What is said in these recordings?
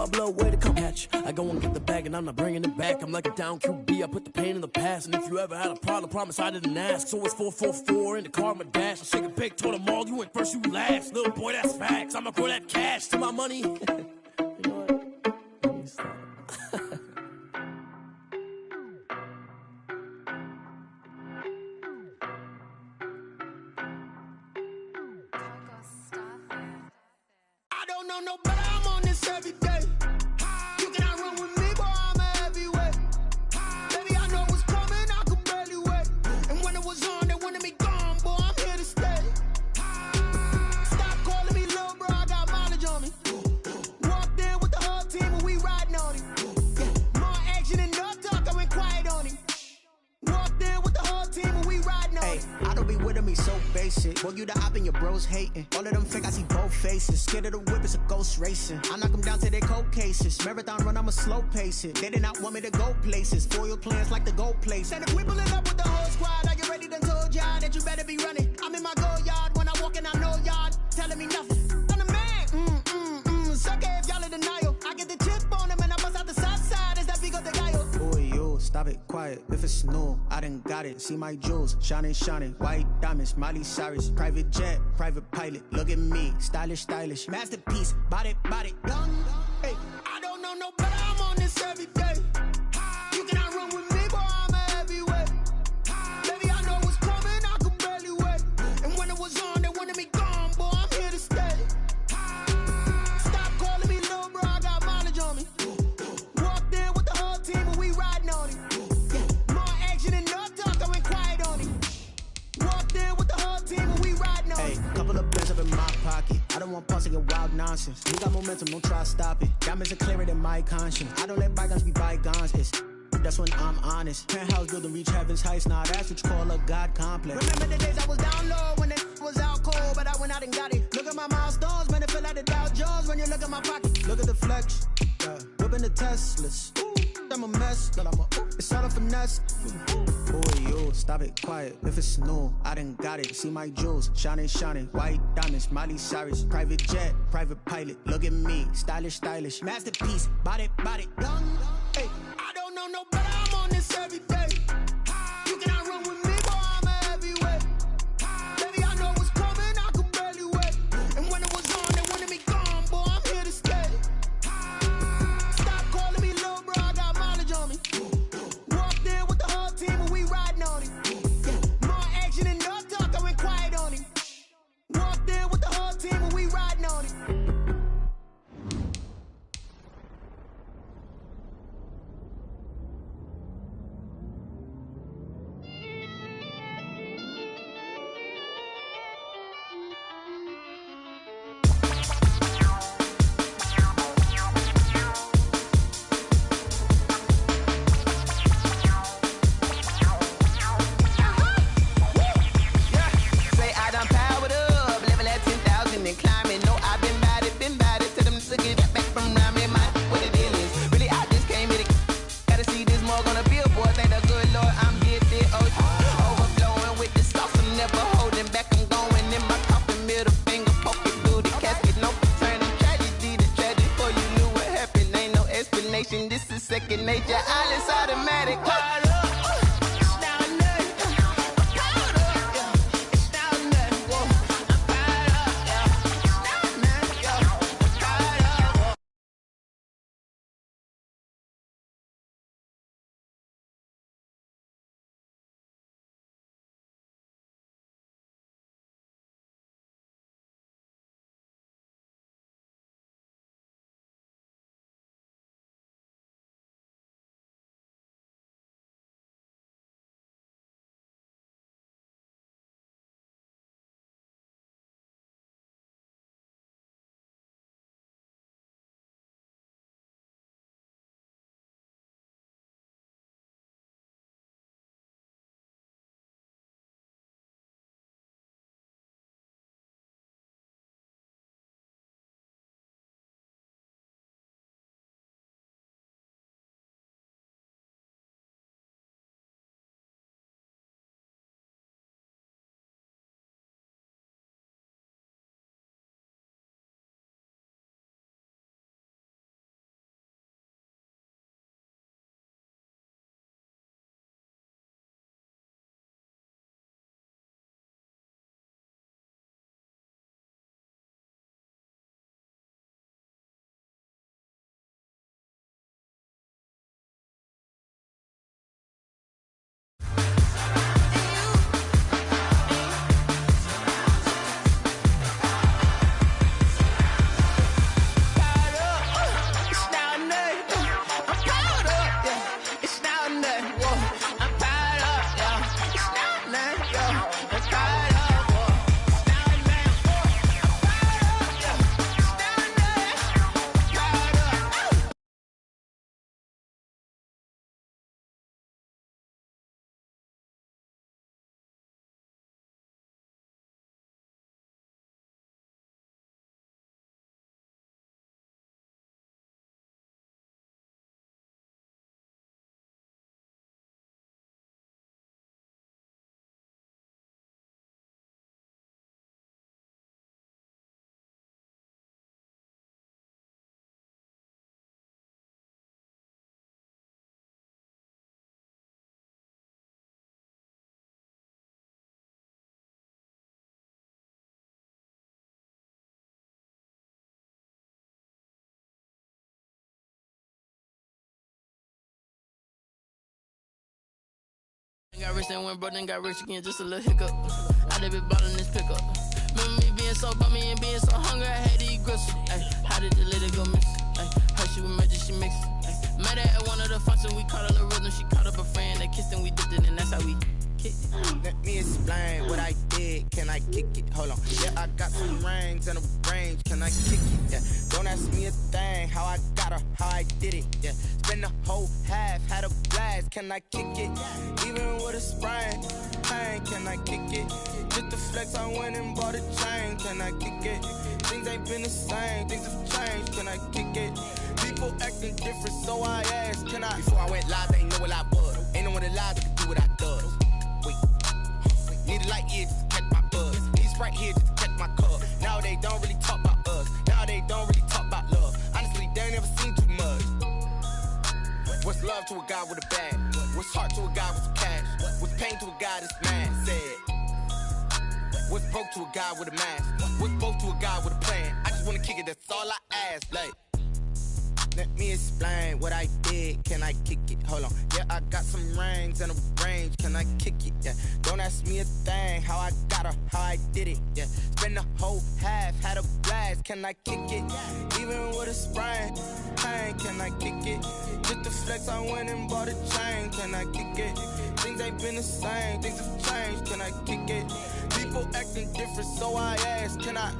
my blood, way to come catch. I go and get the bag and I'm not bringing it back. I'm like a down QB, I put the pain in the past. And if you ever had a problem, promise I didn't ask. So it's 444 in the car, my dash. I shake a big, told them all, you went first, you last. Little boy, that's facts. I'ma grow that cash to my money. You know what? Let me stop. I don't know no better, I'm on this every day. You cannot run with me, boy, I'm a heavyweight. Baby, I know what's coming, I could barely wait. And when it was on, they wanted me gone, boy, I'm here to stay. Stop calling me little bro, I got mileage on me. Walked in with the whole team and we riding on him. More action and no talk, I went quiet on him. Walked in with the whole team and we riding on him. I don't be with me so basic. Boy, you the op and your bros hating. All of them fake, I see both faces. Scared of the whip, it's a ghost racing. I knock them down to their cold cases. Marathon run, I'ma slow pace it. They did not want me to go places. Foil plans like the gold place. And if we pulling up with the whole squad, are you ready? Done told y'all that you better be running. I'm in my go yard when I walk in, I know y'all telling me nothing. I'm the man. Suck it if y'all in denial. I get the chip on him and I bust out the south side. Is that Vigo de Gallo? Boy, you stop it, quiet. If it's new, I done got it. See my jewels, shining, shining. White diamonds, Miley Cyrus. Private jet, private pilot. Look at me, stylish, stylish. Masterpiece, body, young. Hey, I don't know no better, I'm on this every day. You cannot run with me, boy, I'm a heavyweight. Baby, I know what's coming, I could barely wait. And when it was on, they wanted me gone, boy, I'm here to stay. Stop calling me little bro, I got mileage on me. Walked in with the whole team and we riding on him. More action and no talk, I went quiet on him. Walked in with the whole team and we riding on him. hey, couple of bands up in my pocket. I don't want pulse to get wild nonsense. You got momentum, don't try to stop it. Diamonds are clearer than my conscience. I don't let bygones be bygones. That's when I'm honest. Penthouse building reach heaven's heights. Nah, that's what you call a God complex. Remember the days I was down low when it was out cold, but I went out and got it. Look at my milestones, man, it feel like the Dow Jones when you look at my pocket. Look at the flex, whipping the Teslas. I'm a mess, but it's all a finesse. Boy, you stop it, quiet. If it's new, I done got it. See my jewels, shining, shining. White diamonds, Miley Cyrus. Private jet, private pilot. Look at me, stylish, stylish. Masterpiece, body, young. Hey, I don't know no better, I'm on this every day. You cannot run with me, boy, I'm a heavyweight. Baby, I know what's coming, I could barely wait. And when it was on, they wanted me gone, boy, I'm here to stay. Stop calling me little bro, I got mileage on me. Walked in with the whole team and we riding on him. More action and no talk, I went quiet on him. Walked in with the whole team and we riding on him. Say I done powered up, level at 10,000 and climbing. No, I've been bad it. Tell them to get back from around me, man. What the deal is? Really, I just came here to gotta see this more gonna be a boy. Thank the good Lord, I'm gifted. Overflowing with the sauce, I'm never holding back. I'm going in my coffin, middle finger poking through the casket. No turning tragedy to tragic. Before you knew what happened, ain't no explanation. This is second nature. All is automatic. and when brother got rich again, just a little hiccup. I done been bottling this pickup. Remember me being so bummy and being so hungry, I had to eat gristle. Ay, how did the lady go miss? Ay, her she was magic, she mixed. Ay, met her at one of the functions, we caught a little rhythm. She caught up a friend, they kissed and we dipped it, and that's how we kicked it. Let me explain what I did, can I kick it? Hold on, yeah, I got some rings and a range, can I kick it? Yeah, don't ask me a thing, how I got her, how I did it. Yeah, spend the whole half, had a blast, can I kick it? Even with a sprain, pain, can I kick it? Just the flex, I went and bought a chain, can I kick it? Things ain't been the same, things have changed, can I kick it? People acting different, so I asked, can I? Before I went live, they ain't know what I was. Ain't no one alive that could do what I does. Wait, need a light here just to catch my buzz. Need Sprite here just to catch my cup. Now they don't really talk about us. Now they don't really talk about love. Honestly, they ain't never seen too much. What's love to a guy with a bag? What's heart to a guy with some cash? What's pain to a guy that's mad? Said. What's broke to a guy with a mask? What's both to a guy with a plan? I just wanna kick it, that's all I ask. Like, let me explain what I did, can I kick it? Hold on, yeah, I got some rings and a range, can I kick it? Yeah, don't ask me a thing, how I got her, how I did it. Yeah, spend the whole half, had a blast, can I kick it? Even with a sprain, pain, can I kick it? Just the flex, I went and bought a chain, can I kick it? Things ain't been the same, things have changed, can I kick it? People acting different, so I asked, can I?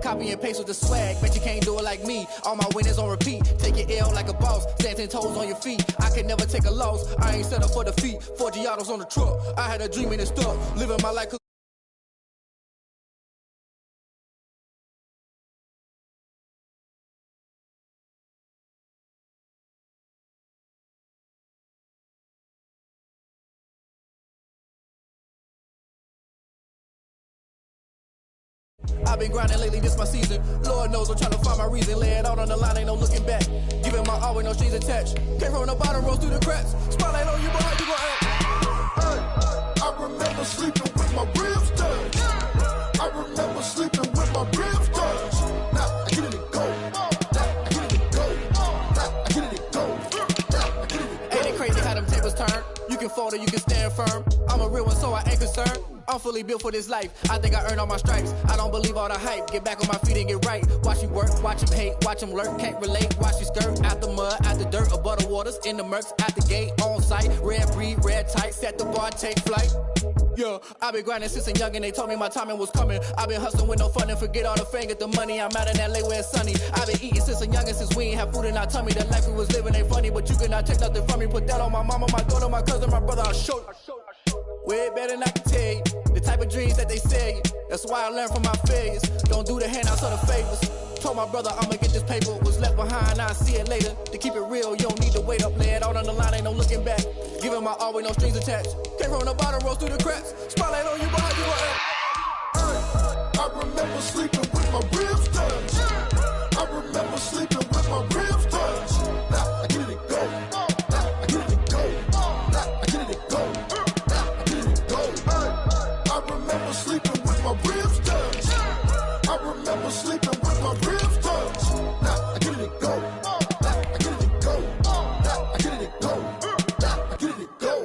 Copy and paste with the swag, bet you can't do it like me. All my winners on repeat, take your L like a boss, stand 10 toes on your feet. I can never take a loss, I ain't set up for defeat. 4 Giottos on the truck, I had a dream and it stuck. Living my life. I've been grinding lately, this my season. Lord knows I'm trying to find my reason. Lay it out on the line, ain't no looking back. Giving my all with no strings attached. Came from the bottom, rose through the cracks. Spotlight on you, but how you gon' act? Hey, I remember sleeping with my ribs touched. I remember sleeping with my ribs touched. Now I get it and go. Now I get it and go. Now I get it and go. Now I get it and go. Ain't it crazy how them tables turn? You can fold or you can stand firm. I'm a real one, so I ain't concerned. I'm fully built for this life. I think I earned all my stripes. I don't believe all the hype. Get back on my feet and get right. Watch you work, watch him hate, watch him lurk. Can't relate, watch you skirt. Out the mud, out the dirt, above the waters, in the murks, out the gate, on site. Red breed, red tight, set the bar, take flight. Yeah, I been grinding since a young and they told me my timing was coming. I been hustling with no fun and forget all the fame, get the money. I'm out in LA where it's sunny. I been eating since a young and since we ain't have food in our tummy. The life we was living ain't funny, but you cannot take nothing from me. Put that on my mama, my daughter, my cousin, my brother, I'll show you. Way better than I can tell you. The type of dreams that they sell you. That's why I learned from my failures. Don't do the handouts or the favors. Told my brother I'ma get this paper. Was left behind, I'll see it later. To keep it real, you don't need to wait up. Lay it out on the line, ain't no looking back. Giving my all with no strings attached. Came from the bottom, rose through the cracks. Spotlight on you, but how you gon' act? I remember sleeping with my ribs touched. I remember sleeping with my ribs touched. Now I get it and go. Now I get it and go. Now I get it and go. Now I get it and go. I remember sleeping with my ribs touched. I remember sleeping with my ribs touched. Now I get it and go. Now I get it and go. Now I get it and go. Now I get it and go.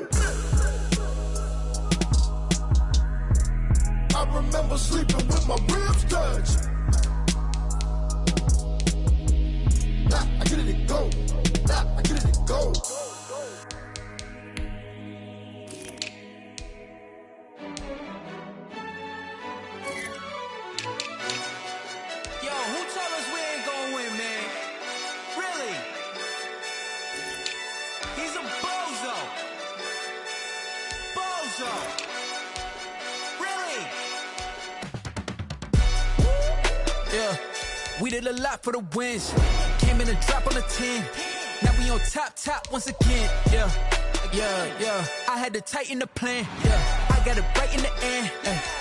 I remember sleeping with my ribs touched. Now I get it so. Really? Yeah, we did a lot for the wins. Came in a drop on the 10. Now we on top once again. Yeah. I had to tighten the plan. Yeah, I got it right in the end.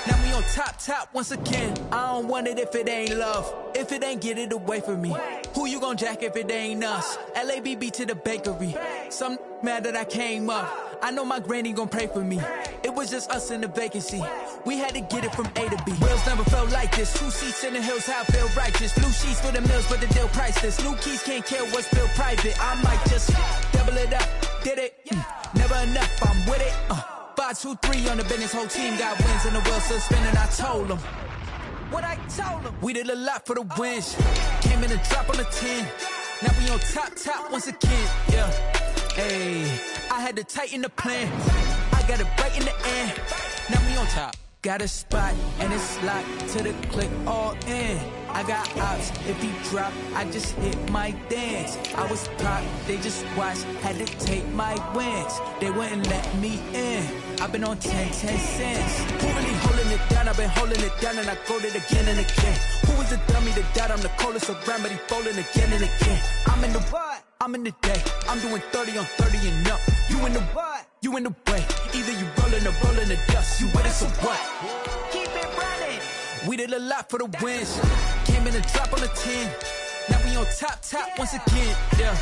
Now we on top once again. I don't want it if it ain't love. If it ain't, get it away from me. Who you gon' jack if it ain't us? LABB to the bakery. Some mad that I came up. I know my granny gon' pray for me. It was just us in the vacancy. We had to get it from A to B. Wheels never felt like this. 2 seats in the hills, how I feel righteous. Blue sheets for the mills, but the deal priceless. New keys can't kill what's still private. I might just double it up. Did it? Never enough, I'm with it. 5, 2, 3 on the business. Whole team got wins and the wheels still spinning. I told them what I told them. We did a lot for the wins. Came in a drop on the 10. Now we on top once again. Yeah. Hey, I had to tighten the plan. I got it right in the end. Now we on top. Got a spot and it's locked to the click all in. I got ops, if he drop, I just hit my dance. I was pop, they just watched, had to take my wins. They wouldn't let me in. I've been on 10 cents. Who really holding it down? I've been holding it down and I go it again and again. Who was the dummy that died? I'm the coldest around, but he folding again and again. I'm in the what? I'm in the day. I'm doing 30 on 30 and up. You in the what? You in the way. Either you rolling or rolling the dust. You with it, so what? Keep it running. We did a lot for the wins. Came in a drop on the 10. Now we on top once again. Yeah.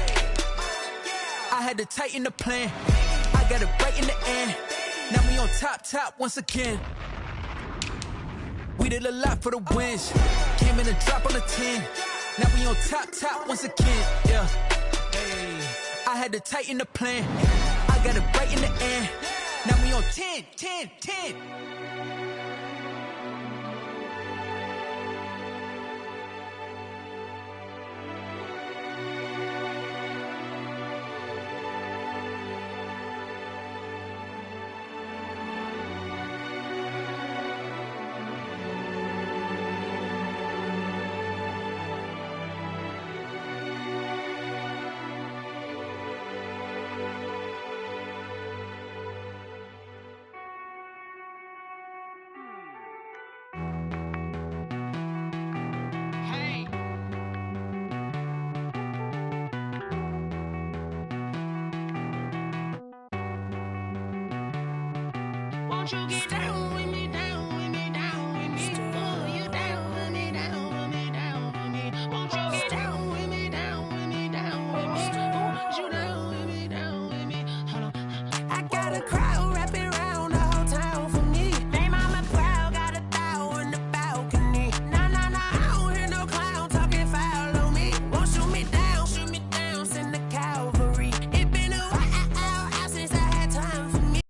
I had to tighten the plan. I got it right in the end. Now we on top once again. We did a lot for the wins. Came in a drop on the 10. Now we on top once again. Yeah. Hey, I had to tighten the plan. I got it right in the end. Now we on 10. Won't you get down with me, down with me, down with me? Oh, you down with me, down with me, down with me. Won't you get down with me, down with me, down with me? Oh, you down with me, down with me? Hold on. I got a crowd wrapping around the whole town for me. They mama proud, got a thou in the balcony. Nah, I don't hear no clown talking foul on me. Won't shoot me down, send the cavalry. It been a while since I had time for me.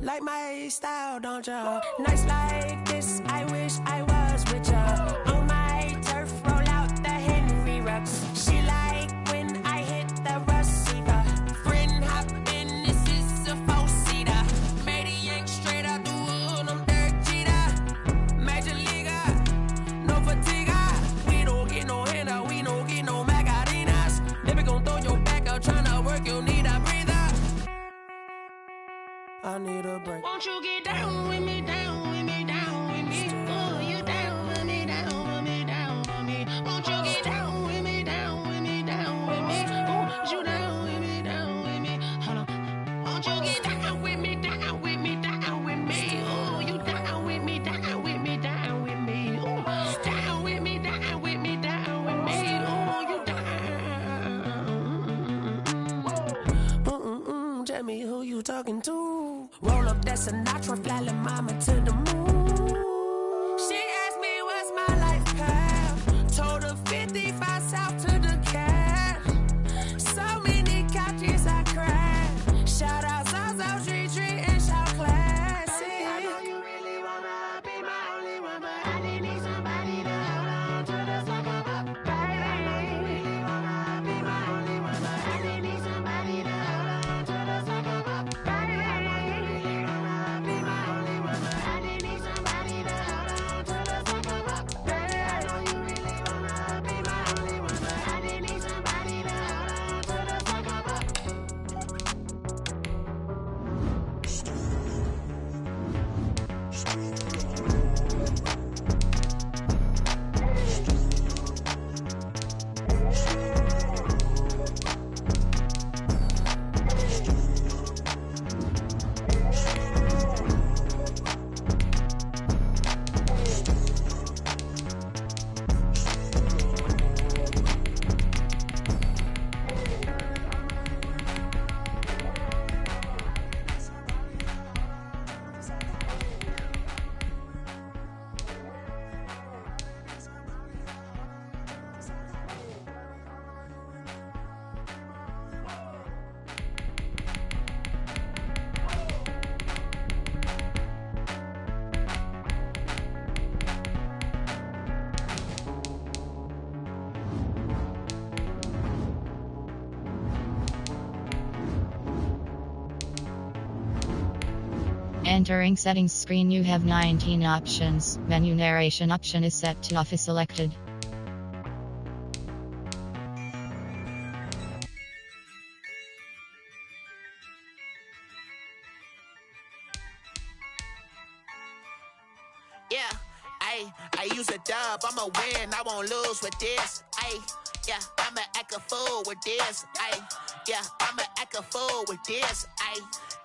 Like my style, don't you? Nights like this, I wish I was with you. On my turf, roll out the Henry Rux. She like when I hit the receiver. Friend hop in, this is a 4-seater. Made a yank straight out the wood, I'm Derek Jeter. Major leaguer, no fatigue. We don't get no handout, we don't get no Macarinas. Never gon' throw your back out, tryna work, you need a breather. I need a break. Won't you get down with me, down with me, down with me? Oh, you down with me, down with me, down with me. Won't you get down with me, down with me, down with me? Oh, you down with me, down with me? Hold on. Won't you get down with me, down with me, down with me? Oh, you down with me, down with me, down with me? Oh, down with me, down with me, down with me? Oh, you down. Tell me who you talking to. Roll up that Sinatra, fly la mama to the moon. She asked me what's my life path. Told her 55 south to the cat. So many couches I cried. Shout out South Street and shout classy. I know you really wanna be my only one, but I didn't need somebody to hold on to the sucker up. Baby, I know you really wanna be my only one, but I didn't need somebody to hold on to the sucker up. Baby, I know you really wanna be my only one, but I didn't need somebody to Entering settings screen, you have 19 options. Menu narration option is set to off is selected. Yeah, I use a dub, I'ma win, I won't lose with this. Yeah, I'ma act a fool with this. Yeah, I'ma act a fool with this.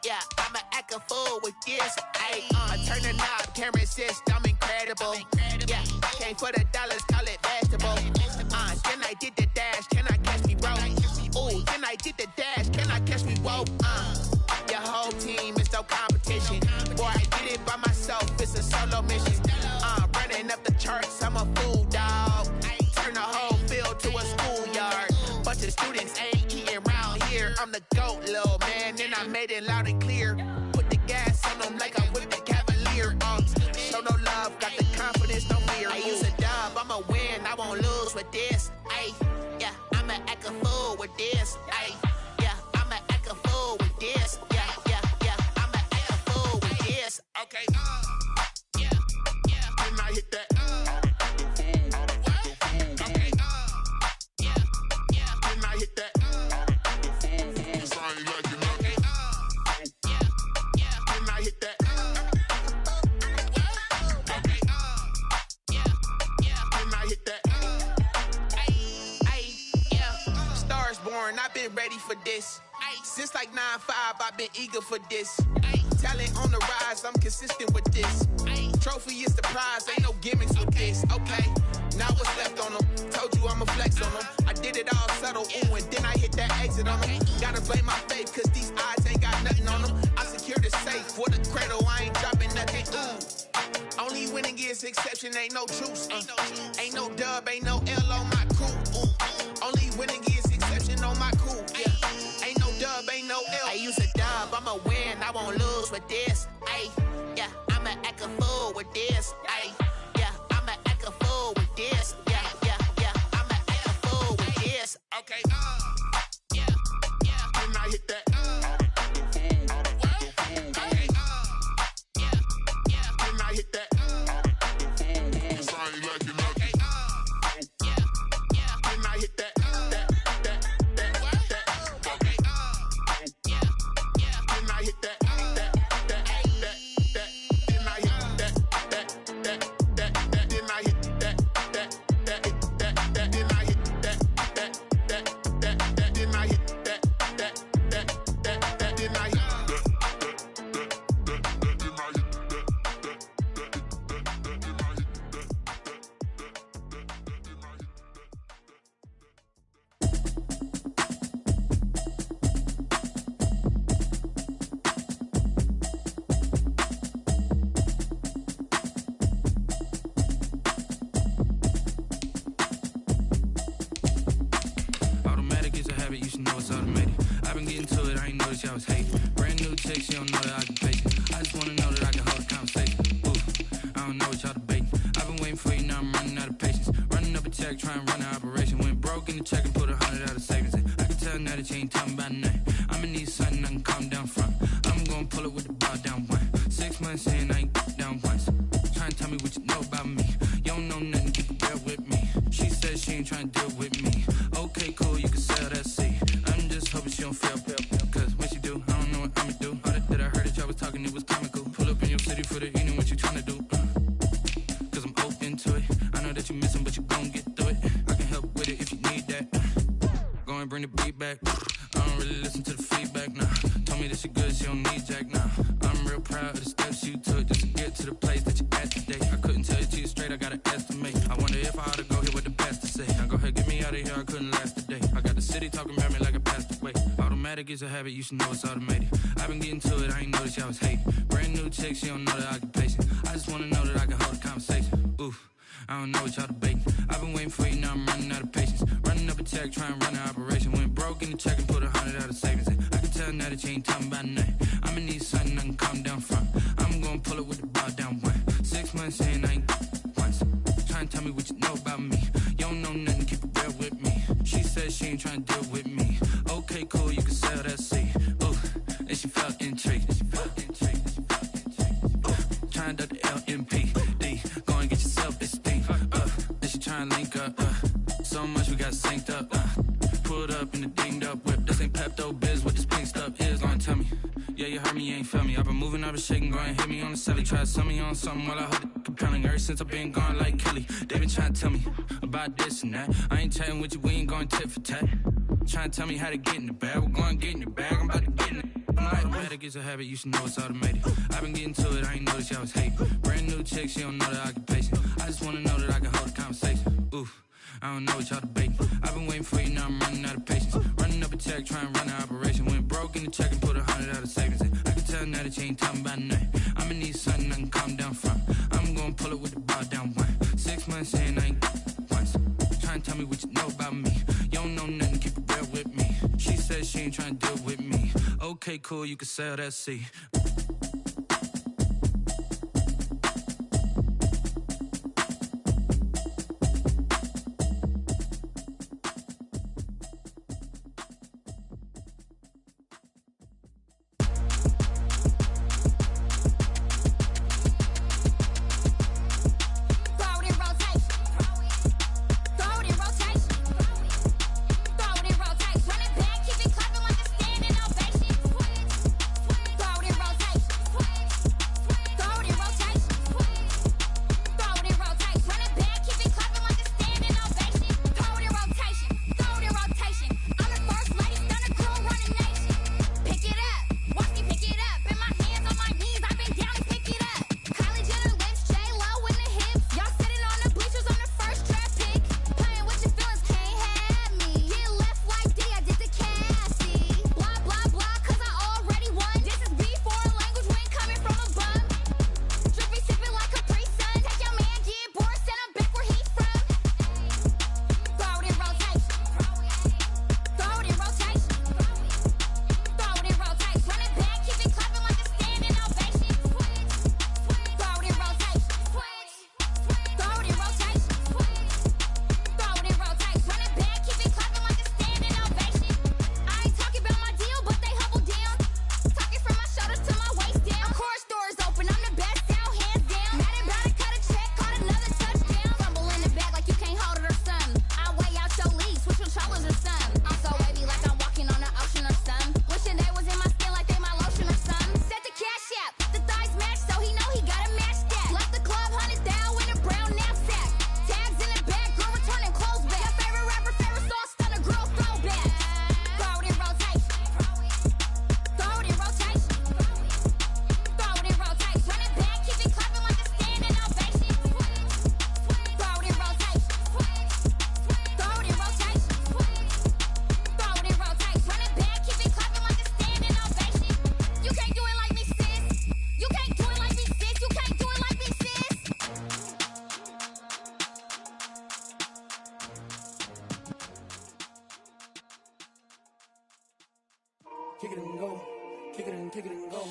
Yeah, I'ma act a fool with this. I turn the knob, camera assist, I'm incredible. Yeah, came for the dollars, call it vegetable. Then I did the dash, can I catch me, bro? Ooh, then I did the dash, can I catch me, whoa? Your whole team is no competition. Boy, I did it by myself, it's a solo mission. Running up the charts, I'm a fool, dog. Turn the whole field to a schoolyard. Bunch of students ain't eating round here. I'm the GOAT, little man, and I made it loud and clear. Put the gas on them like I'm with the Cavalier. Show no love, got the confidence, no fear. I use a dub, I'ma win, I won't lose with this. Yeah, I'ma act a fool with this. Yeah, I'ma act a fool with this. Yeah, I'ma act a fool with this. Okay, yeah, and I hit that. Okay, yeah, and I hit that. Yes, I ain't like it. Okay, yeah, and I hit that. Okay, yeah, and I hit that. Yeah, Stars born, I've been ready for this. Since like 9-5, I've been eager for this. Talent on the rise, I'm consistent with this. Trophy is the prize, ain't no gimmicks with this. Okay, now what's left on them? Told you I'ma flex on them. I did it all subtle, ooh, and then I hit that exit on them. Gotta blame my faith, cause these odds ain't got nothing on them. I secured the safe for the cradle, I ain't dropping nothing, ooh. Only winning is exception, ain't no truce. Ain't no dub, ain't no L on my crew, ooh. Only winning is exception on my crew, yeah. Ain't no dub, ain't no L. I use a dub, I'ma win, I won't lose with this. Yeah, I'ma act a fool with this. Yeah, I'ma act a fool with this. Yeah, I'ma act a fool with this. Okay, yeah, and I hit that. Okay, yeah, and I hit that. Yes, I ain't like it. Okay, yeah, and I hit that. Okay, yeah, and I hit that. You should know it's automated. I've been getting to it, I ain't noticed y'all was hating. Brand new chick, she don't know that I can face it. I just wanna know that I can hold a conversation. Ooh, I don't know what y'all debating. I've been waiting for you, now I'm running out of patience. Running up a check, trying to run an operation. Went broke in the check and put 100 out of savings. I can tell now that you ain't talking about nothing. I'ma need something I can calm down from. I'm gonna pull it with the ball down one. 6 months in, I ain't down once. Trying to tell me what you know about me. You don't know nothing, keep it real with me. She said she ain't trying to deal with me. Okay, cool, you can sell that seat. I'm just hoping she don't fail. Cause when she do, I don't know what I'ma do. All that I heard that y'all was talking, it was comical. Pull up in your city for the evening, what you tryna do? Cause I'm open to it. I know that you missing, but you gon' get through it. I can help with it if you need that. Go and bring the beat back. I don't really listen to the feedback, nah. Told me that she good, she don't need Jack, nah. I'm real proud of the steps you took just to get to the place that you at today. I couldn't tell you to you straight, I gotta estimate. I wonder if I ought to go here with the best to say. Now go ahead, get me out of here, I couldn't last today. I got the city talking about me like I passed away. Automatic is a habit, you should know it's automated. I've been getting to it, I ain't noticed y'all was hating. Brand new chick, she don't know that I can patient. I just wanna know that I can hold a conversation. Oof, I don't know what y'all debating. I've been waiting for you, now I'm running out of patience. Running up a check, trying to run an operation. Went broke in the check and put 100 out of savings. I can tell now that you ain't talking about nothing. I'ma need something I can calm down from. I'm gonna pull it with the ball down one. 6 months in, I ain't once. Trying to tell me what you know about me. You don't know nothing, keep it real with me. She said she ain't trying to deal with me. Okay, cool, you can sell that seat. Ooh, and she felt intrigued. tryna link up. So much we got synced up. Pulled up in the dinged up whip. This ain't Pepto Biz, what this pink stuff is. Long tell me. Yeah, you heard me, you ain't felt me. I've been moving, I've been shaking, go and hit me on the celly. Try to sell me on something while I heard it compelling. Ever since I've been gone like Kelly, they been trying to tell me about this and that. I ain't chatting with you, we ain't going tit for tat. Trying to tell me how to get in the bag. We're going to get in the bag, I'm about to get in it. I'm like, better get a habit, you should know it's automated. I've been getting to it, I ain't noticed y'all was hating. Brand new chick, she don't know the occupation. I just wanna know that I can hold a conversation. Oof, I don't know what y'all debating. I've been waiting for you, now I'm running out of patience. Running up a check, trying to run an operation. Went broke in the check and put 100 out of savings in. I can tell now that you ain't talking about nothing. I'ma need something I can calm down from. I'm gonna pull it with the bar down one. 6 months saying I ain't once. Trying to tell me what you know about me. You don't know nothing, keep it real with me. She said she ain't trying to deal with me. Okay, cool, you can sell that C. kick it and go, kick it and go.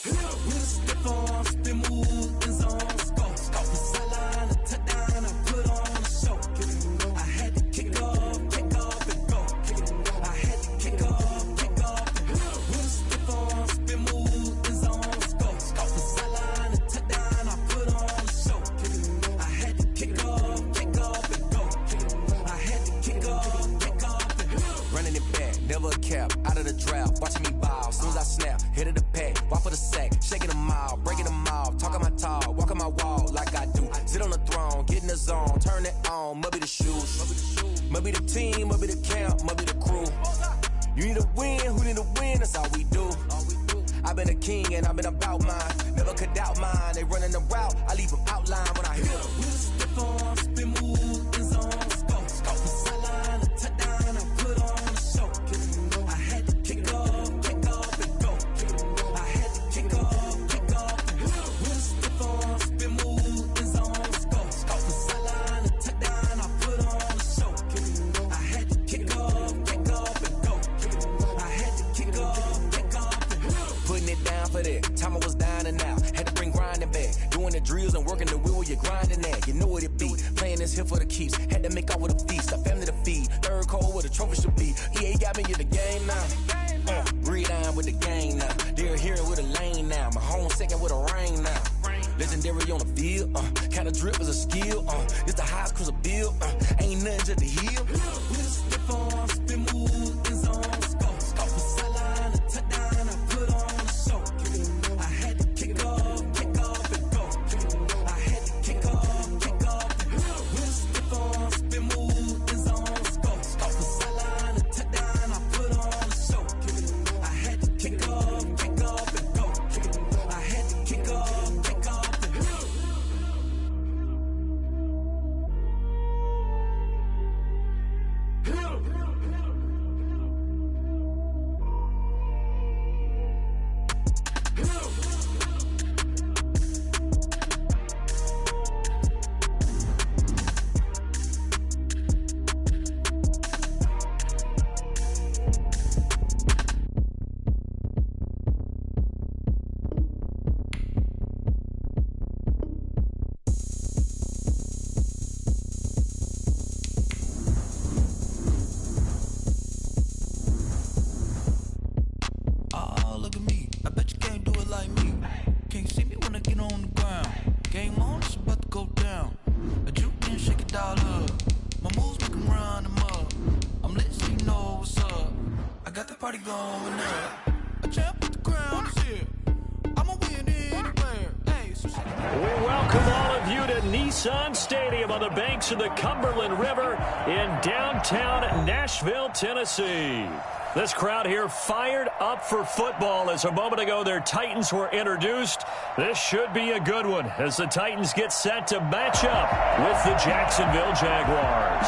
With a stiff arm, spin move, in zone, go. Off the sideline, a touchdown, I put on a show. Kick it and go. I had to kick off and go. Kick it and go. I had to kick off and go. With a stiff arm, spin move, in zone, go. Off the sideline, a touchdown, I put on a show. Kick it and go. I had to kick off and go. Kick it and go. I had to kick off and go. Running it back, never a cap, out of the draft, watching me ball. Soon as I snap, hit of the pack, walk for the sack, shaking them all, breaking them off, talking my talk, walking my wall like I do. Sit on the throne, get in the zone, turn it on, must be the shoes, must be the team, must be the camp, must be the crew. You need a win, who need a win, that's all we do. I've been a king and I've been about mine, never could doubt mine. They running the route, I leave them outline when I hit them. With a stiff arm, spin move, in zone, go. Off the sideline, a touchdown, I put on a show. I had to kick off and go. I had to kick off and go. With a stiff arm, spin move, in zone, go. Off the sideline, a touchdown, I put on a show. I had to kick off and go. I had to kick off and go. Putting it down for that, time I was down and out, had to bring grinding back, doing the drills and working the wheel, you're grinding that, you know what it be, playing this here for the keeps, had to make off with a feast, a family to feed, third cold where the trophy should be, EA got me in the game now, breathe on with the game now, they're here with a lane now, my home second with a ring now, legendary on the field, kinda drip is a skill, it's the highest cruiser bill, ain't nothing just the heel. We'll slip on, spin move, in zone, scope, off the sideline, a touchdown, I put on a show. I had to kick off, and go. I had to kick off, and go. We'll slip on, spin move, in zone, scope, off the sideline, a touchdown, I put on a show. I had to kick off, and go. I had to kick off, and go. Nissan Stadium on the banks of the Cumberland River in downtown Nashville, Tennessee. This crowd here fired up for football as a moment ago their Titans were introduced. This should be a good one as the Titans get set to match up with the Jacksonville Jaguars.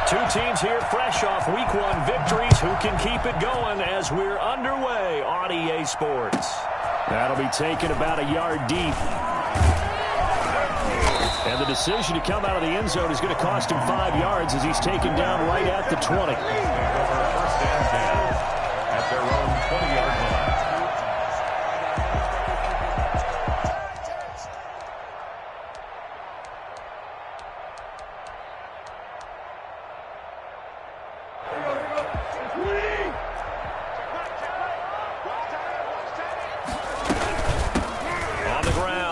Two teams here fresh off Week 1 victories who can keep it going as we're underway on EA Sports. That'll be taken about a yard deep. And the decision to come out of the end zone is going to cost him 5 yards as he's taken down right at the 20. First and 10 at their own 20-yard line.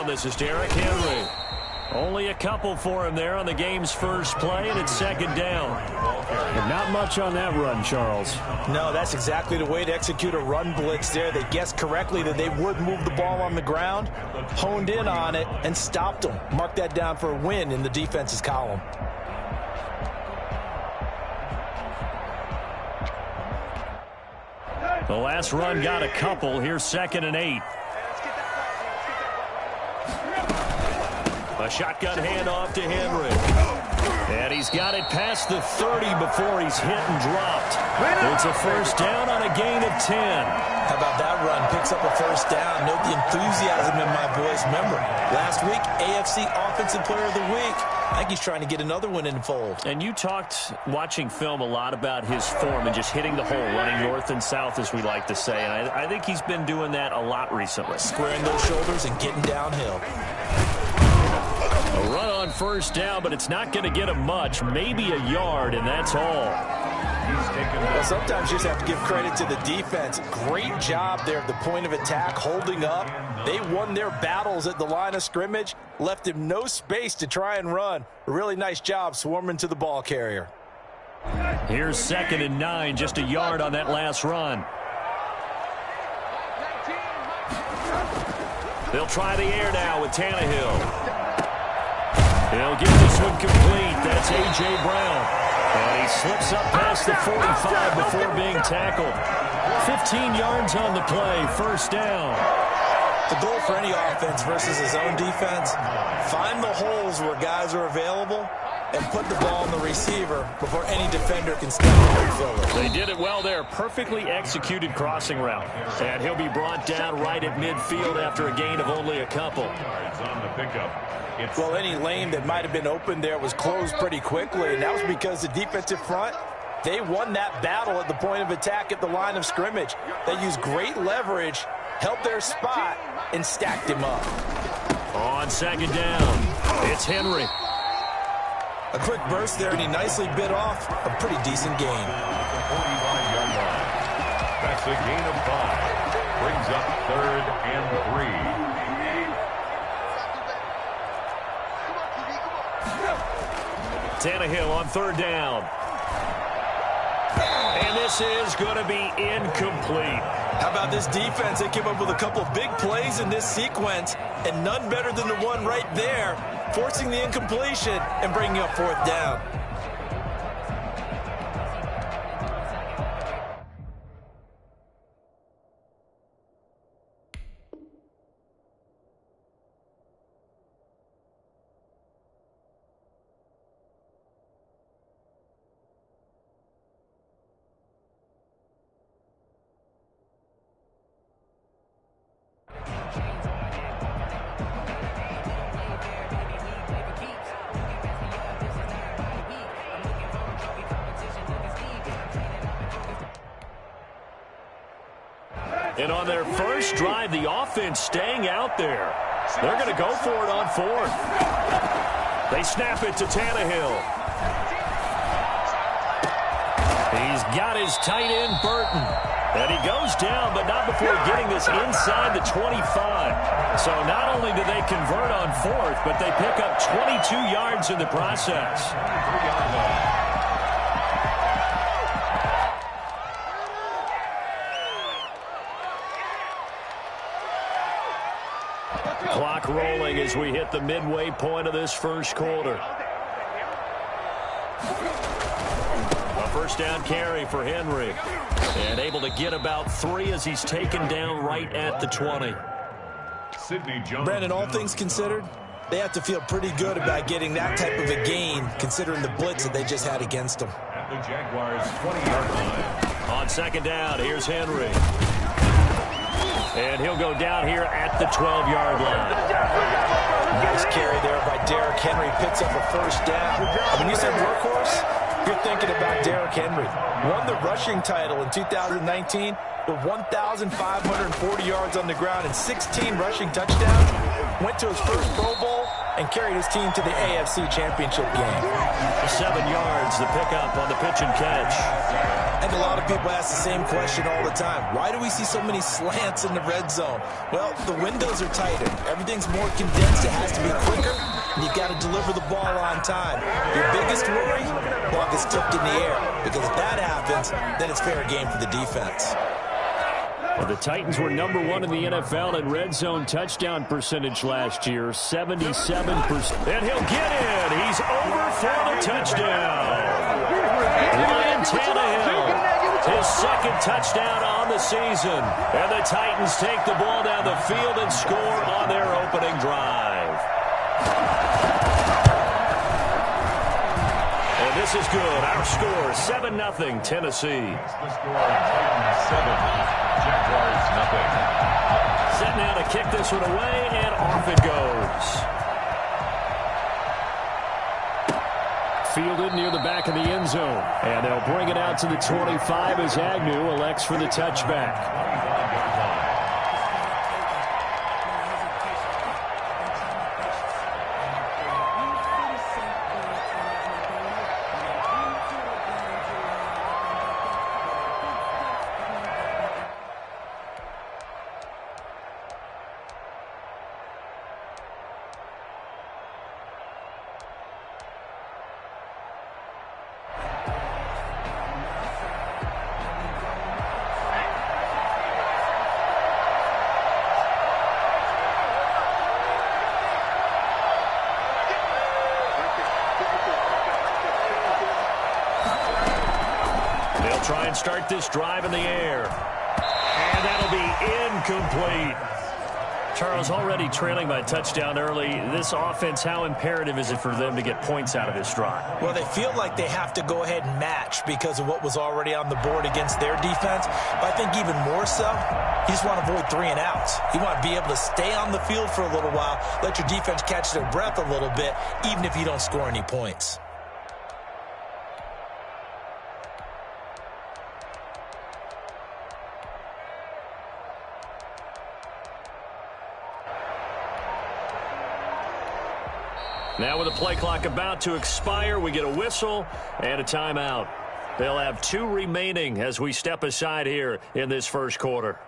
This is Derrick Henry. Only a couple for him there on the game's first play, and it's second down. And not much on that run, Charles. No, that's exactly the way to execute a run blitz there. They guessed correctly that they would move the ball on the ground, honed in on it, and stopped them. Mark that down for a win in the defense's column. The last run got a couple. Here's 2nd and 8. A shotgun handoff to Henry. And he's got it past the 30 before he's hit and dropped. It's a first down on a gain of 10. How about that run? Picks up a first down. Note the enthusiasm in my voice. Remember, last week, AFC Offensive Player of the Week. I think he's trying to get another one in the fold. And you talked, watching film, a lot about his form and just hitting the hole, running north and south, as we like to say. And I think he's been doing that a lot recently. Squaring those shoulders and getting downhill. A run on first down, but it's not going to get him much. Maybe a yard, and that's all. Well, sometimes you just have to give credit to the defense. Great job there at the point of attack, holding up. They won their battles at the line of scrimmage, left him no space to try and run. A really nice job swarming to the ball carrier. Here's 2nd and 9, just a yard on that last run. They'll try the air now with Tannehill. He'll get this one complete. That's A.J. Brown. And he slips up past the 45 before being tackled. 15 yards on the play, first down. The goal for any offense versus his own defense, find the holes where guys are available and put the ball on the receiver before any defender can step up and fill it. They did it well there. Perfectly executed crossing route. And he'll be brought down right at midfield after a gain of only a couple. On the pickup. Well, any lane that might have been open there was closed pretty quickly, and that was because the defensive front, they won that battle at the point of attack at the line of scrimmage. They used great leverage, held their spot, and stacked him up. On second down, it's Henry. A quick burst there, and he nicely bit off a pretty decent gain. Yard line. That's a gain of 5. Brings up 3rd and 3. Tannehill on 3rd down. And this is going to be incomplete. How about this defense? They came up with a couple of big plays in this sequence, and none better than the one right there, forcing the incompletion and bringing up 4th down. And on their first drive, the offense staying out there. They're going to go for it on 4th. They snap it to Tannehill. He's got his tight end, Burton. And he goes down, but not before getting this inside the 25. So not only do they convert on 4th, but they pick up 22 yards in the process. Clock rolling as we hit the midway point of this first quarter. A first down carry for Henry. And able to get about 3 as he's taken down right at the 20. Brandon, all things considered, they have to feel pretty good about getting that type of a gain, considering the blitz that they just had against them. At the Jaguars' 20-yard line. On second down, here's Henry. And he'll go down here at the 12-yard line. Nice carry there by Derrick Henry. Picks up a first down. When you said workhorse, you're thinking about Derrick Henry. Won the rushing title in 2019 with 1,540 yards on the ground and 16 rushing touchdowns. Went to his first Pro Bowl and carried his team to the AFC Championship game. 7 yards, the pickup on the pitch and catch. And a lot of people ask the same question all the time. Why do we see so many slants in the red zone? Well, the windows are tighter. Everything's more condensed. It has to be quicker, and you've got to deliver the ball on time. Your biggest worry? Ball gets tipped in the air. Because if that happens, then it's fair game for the defense. Well, the Titans were number 1 in the NFL in red zone touchdown percentage last year, 77%. And he'll get in. He's over for the touchdown. Ryan Tannehill, his second touchdown on the season. And the Titans take the ball down the field and score on their opening drive. And this is good. Our score, 7-0 Tennessee. The score, Titans 7, Jaguars nothing. Set now to kick this one away, and off it goes. Fielded near the back of the end zone. And they'll bring it out to the 25 as Agnew elects for the touchback. Try and start this drive in the air. And that'll be incomplete. Charles, already trailing by a touchdown early. This offense, how imperative is it for them to get points out of this drive? Well, they feel like they have to go ahead and match because of what was already on the board against their defense. But I think even more so, you just want to avoid 3 and outs. You want to be able to stay on the field for a little while, let your defense catch their breath a little bit, even if you don't score any points. Now with the play clock about to expire, we get a whistle and a timeout. They'll have 2 remaining as we step aside here in this first quarter.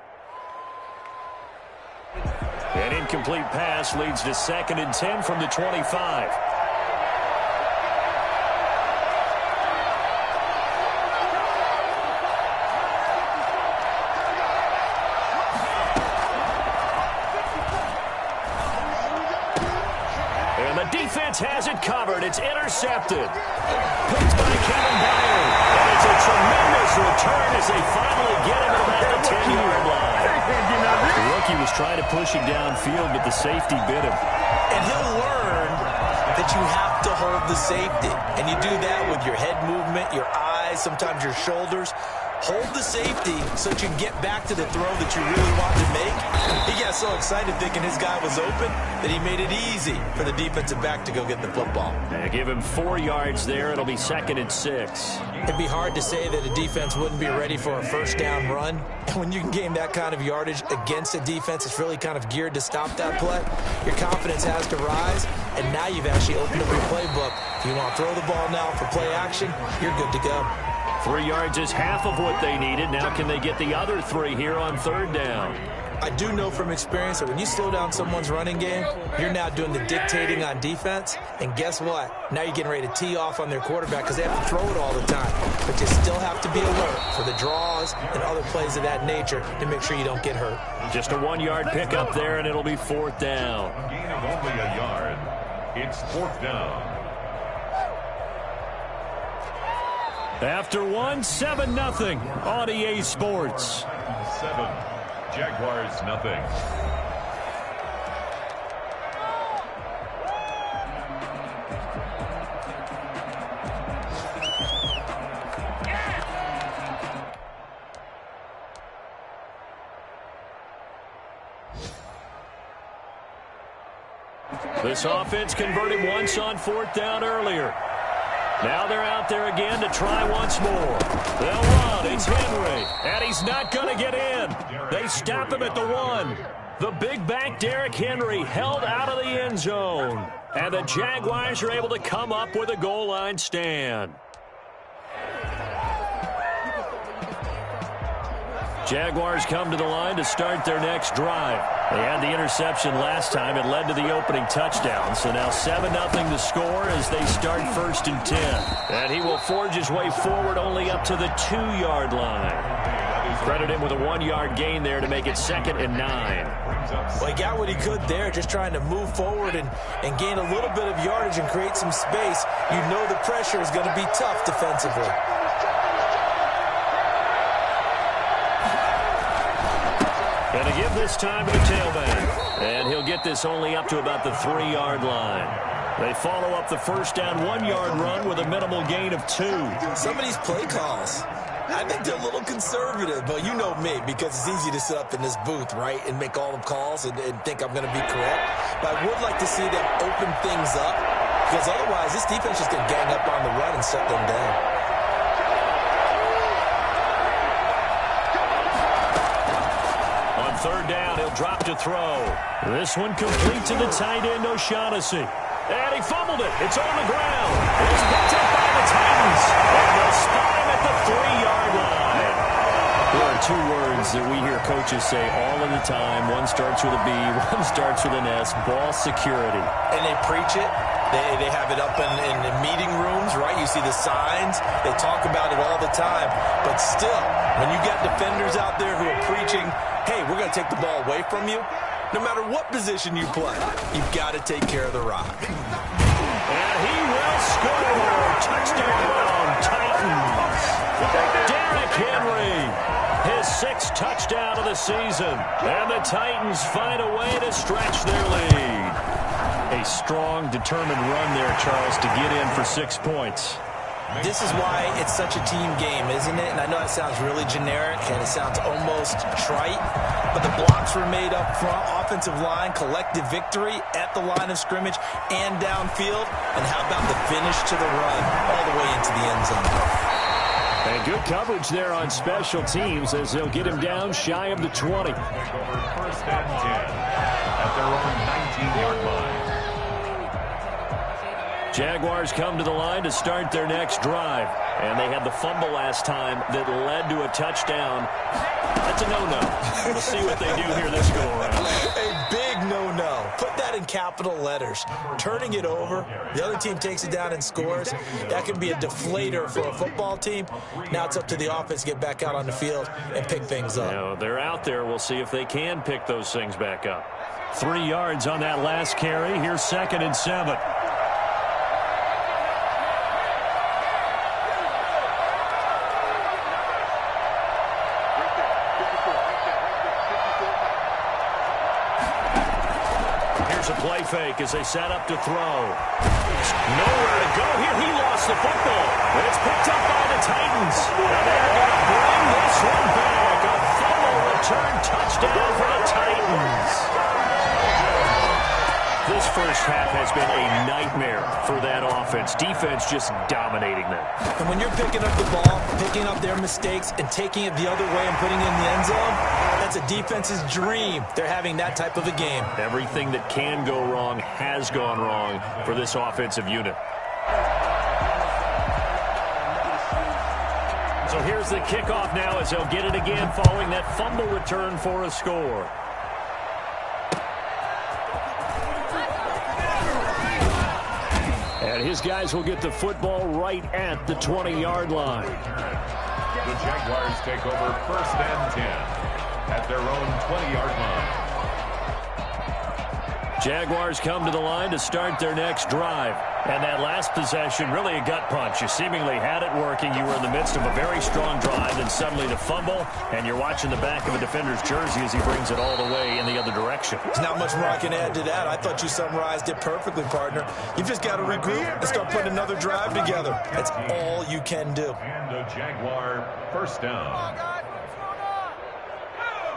An incomplete pass leads to 2nd and 10 from the 25. Defense has it covered. It's intercepted. Picked by Kevin Byard. And it's a tremendous return as they finally get him at about the 10-yard line. The rookie was trying to push it downfield, but the safety bit him. And he'll learn that you have to hold the safety. And you do that with your head movement, your eyes, sometimes your shoulders. Hold the safety so that you can get back to the throw that you really want to make. He got so excited thinking his guy was open that he made it easy for the defensive back to go get the football. They give him 4 yards there. It'll be 2nd and 6. It'd be hard to say that a defense wouldn't be ready for a first down run. And when you can gain that kind of yardage against a defense, it's really kind of geared to stop that play. Your confidence has to rise, and now you've actually opened up your playbook. If you want to throw the ball now for play action, you're good to go. 3 yards is half of what they needed. Now can they get the other 3 here on 3rd down? I do know from experience that when you slow down someone's running game, you're now doing the dictating on defense. And guess what? Now you're getting ready to tee off on their quarterback because they have to throw it all the time. But you still have to be alert for the draws and other plays of that nature to make sure you don't get hurt. Just a 1-yard pickup there, and it'll be 4th down. A gain of only a yard. It's 4th down. After 1, 7-0 on EA Sports. 7, Jaguars nothing. This offense converted once on 4th down earlier. Now they're out there again to try once more. They'll run. It's Henry. And he's not going to get in. They stop him at the 1. The big back Derrick Henry held out of the end zone. And the Jaguars are able to come up with a goal line stand. Jaguars come to the line to start their next drive. They had the interception last time. It led to the opening touchdown. So now 7-0 to score as they start 1st and 10. And he will forge his way forward only up to the 2-yard line. Credit him with a 1-yard gain there to make it 2nd and 9. Well, he got what he could there, just trying to move forward and gain a little bit of yardage and create some space. You know the pressure is going to be tough defensively. And to give this time to the tailback. And he'll get this only up to about the 3-yard line. They follow up the first down 1-yard run with a minimal gain of 2. Some of these play calls, I think they're a little conservative, but you know me, because it's easy to sit up in this booth, right, and make all the calls and think I'm going to be correct. But I would like to see them open things up, because otherwise this defense is going to gang up on the run and shut them down. On 3rd down, he'll drop to throw. This one complete to the tight end, O'Shaughnessy. And he fumbled it. It's on the ground. It's picked up by the Titans. And they'll spot him at the 3-yard line. There are 2 words that we hear coaches say all of the time. One starts with a B, one starts with an S. Ball security. And they preach it. They have it up in the meeting rooms, right? You see the signs. They talk about it all the time. But still, when you got defenders out there who are preaching, hey, we're going to take the ball away from you, no matter what position you play, you've got to take care of the rock. And he will score. Touchdown, Titans. Derrick Henry, his 6th touchdown of the season. And the Titans find a way to stretch their lead. A strong, determined run there, Charles, to get in for 6 points. This is why it's such a team game, isn't it? And I know it sounds really generic and it sounds almost trite, but the blocks were made up front, offensive line, collective victory at the line of scrimmage and downfield. And how about the finish to the run all the way into the end zone? And good coverage there on special teams as they'll get him down shy of the 20. 1st and 10 at their own 19-yard line. Jaguars come to the line to start their next drive. And they had the fumble last time that led to a touchdown. That's a no-no. We'll see what they do here this go-around. A big no-no. Put that in capital letters. Turning it over, the other team takes it down and scores. That can be a deflator for a football team. Now it's up to the offense to get back out on the field and pick things up. Now, they're out there. We'll see if they can pick those things back up. 3 yards on that last carry. Here's 2nd and 7. Play fake as they set up to throw. Nowhere to go here. He lost the football. And it's picked up by the Titans. And they're going to bring this one back. A fumble return touchdown for the Titans. This first half has been a nightmare for that offense. Defense just dominating them. And when you're picking up the ball, picking up their mistakes, and taking it the other way and putting it in the end zone, that's a defense's dream. They're having that type of a game. Everything that can go wrong has gone wrong for this offensive unit. So here's the kickoff now as they'll get it again following that fumble return for a score. And his guys will get the football right at the 20-yard line. The Jaguars take over 1st and 10 at their own 20-yard line. Jaguars come to the line to start their next drive. And that last possession, really a gut punch. You seemingly had it working. You were in the midst of a very strong drive, and suddenly the fumble, and you're watching the back of a defender's jersey as he brings it all the way in the other direction. There's not much more I can add to that. I thought you summarized it perfectly, partner. You've just got to regroup and start putting another drive together. That's all you can do. And a Jaguar 1st down.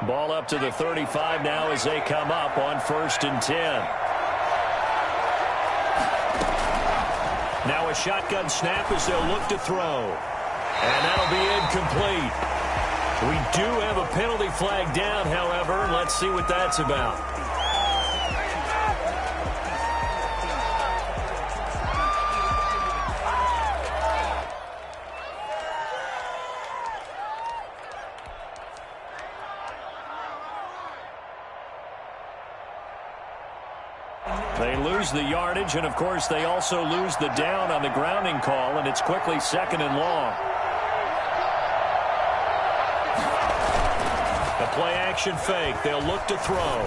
Ball up to the 35 now as they come up on 1st and 10. Now a shotgun snap as they'll look to throw. And that'll be incomplete. We do have a penalty flag down, however. Let's see what that's about. They lose the yardage, and, of course, they also lose the down on the grounding call, and it's quickly 2nd and long. The play-action fake. They'll look to throw.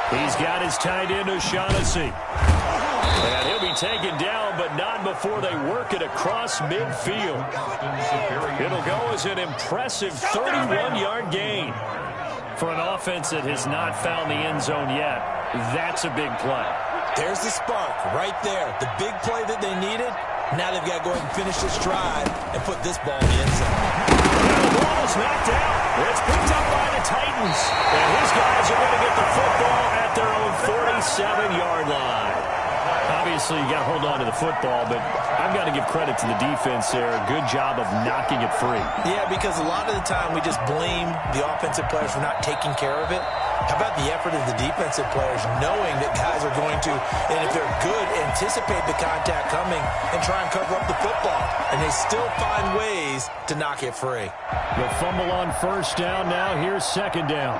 He's got his tight end, O'Shaughnessy. And he'll be taken down, but not before they work it across midfield. It'll go as an impressive 31-yard gain. For an offense that has not found the end zone yet, that's a big play. There's the spark right there. The big play that they needed. Now they've got to go ahead and finish this drive and put this ball in the end zone. The ball is knocked out. It's picked up by the Titans. And his guys are going to get the football at their own 47-yard line. Obviously, you got to hold on to the football, but I've got to give credit to the defense there. Good job of knocking it free. Yeah, because a lot of the time we just blame the offensive players for not taking care of it. How about the effort of the defensive players knowing that guys are going to, and if they're good, anticipate the contact coming and try and cover up the football. And they still find ways to knock it free. The fumble on 1st down now. Here's 2nd down.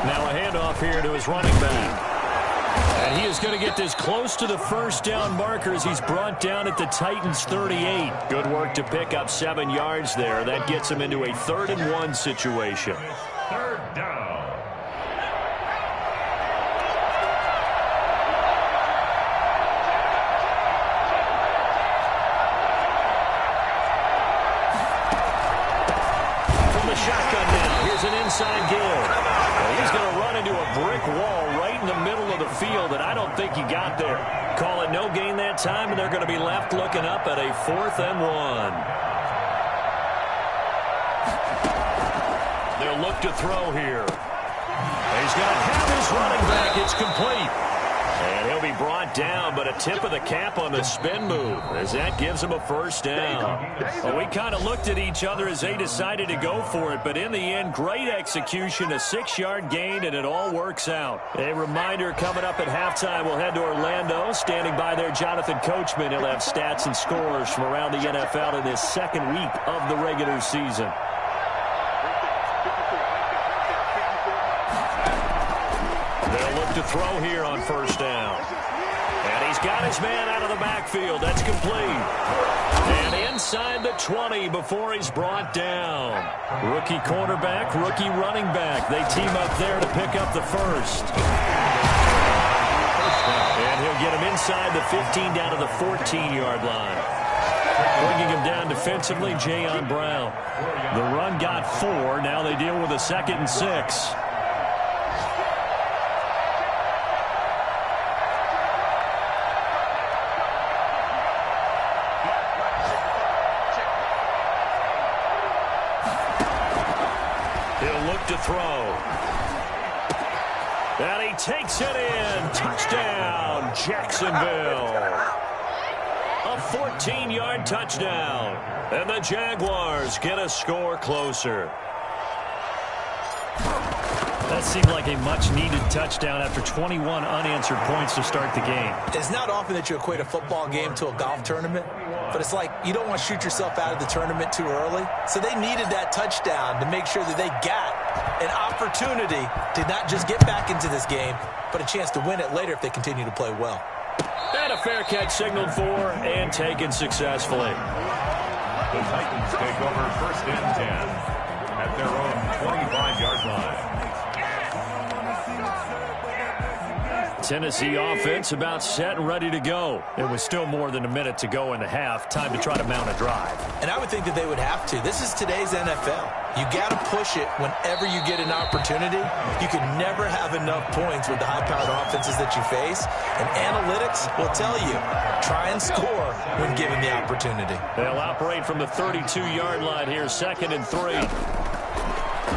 Now a handoff here to his running back. And he is going to get this close to the 1st down marker as he's brought down at the Titans 38. Good work to pick up 7 yards there. That gets him into a 3rd and 1 situation. 3rd down. From the shotgun now, here's an inside give. He's going to run into a brick wall right in the middle of the field, and I don't think he got there. Call it no gain that time, and they're going to be left looking up at a 4th and 1. They'll look to throw here. He's going to have his running back. It's complete. And he'll be brought down, but a tip of the cap on the spin move, as that gives him a first down. Well, we kind of looked at each other as they decided to go for it, but in the end, great execution, a 6-yard gain, and it all works out. A reminder coming up at halftime, we'll head to Orlando. Standing by there, Jonathan Coachman. He'll have stats and scores from around the NFL in this second week of the regular season. They'll look to throw here on first down. And he's got his man out of the backfield. That's complete. And inside the 20 before he's brought down. Rookie cornerback, rookie running back. They team up there to pick up the first. And he'll get him inside the 15 down to the 14-yard line. Bringing him down defensively, Jayon Brown. The run got 4. Now they deal with a 2nd and 6. To throw. And he takes it in. Touchdown, Jacksonville. A 14-yard touchdown. And the Jaguars get a score closer. That seemed like a much-needed touchdown after 21 unanswered points to start the game. It's not often that you equate a football game to a golf tournament, but it's like you don't want to shoot yourself out of the tournament too early. So they needed that touchdown to make sure that they got an opportunity to not just get back into this game, but a chance to win it later if they continue to play well. And a fair catch signaled for and taken successfully. The Titans take over 1st and 10 at their own 25-yard line. Tennessee offense about set and ready to go. It was still more than a minute to go in the half. Time to try to mount a drive. And I would think that they would have to. This is today's NFL. You got to push it whenever you get an opportunity. You can never have enough points with the high-powered offenses that you face. And analytics will tell you, try and score when given the opportunity. They'll operate from the 32-yard line here, 2nd and 3.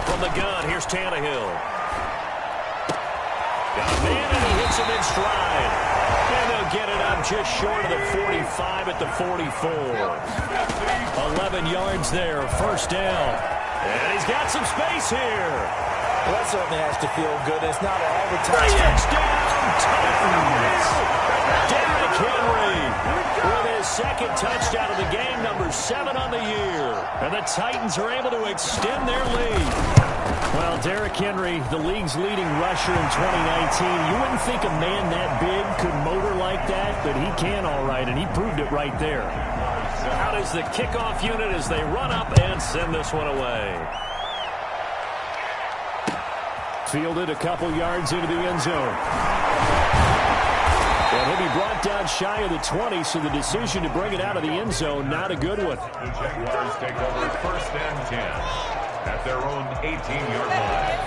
From the gun, here's Tannehill. Got a man, and he hits him in stride. And they'll get it up just short of the 45 at the 44. 11 yards there, first down. And he's got some space here. Well, that certainly has to feel good. It's not all the time. Touchdown, Titans! Derrick Henry with his 2nd touchdown of the game, number 7 on the year. And the Titans are able to extend their lead. Well, Derrick Henry, the league's leading rusher in 2019. You wouldn't think a man that big could motor like that, but he can all right, and he proved it right there. Out is the kickoff unit as they run up and send this one away. Fielded a couple yards into the end zone. And he'll be brought down shy of the 20, so the decision to bring it out of the end zone, not a good one. The Jaguars take over 1st and 10 at their own 18-yard line.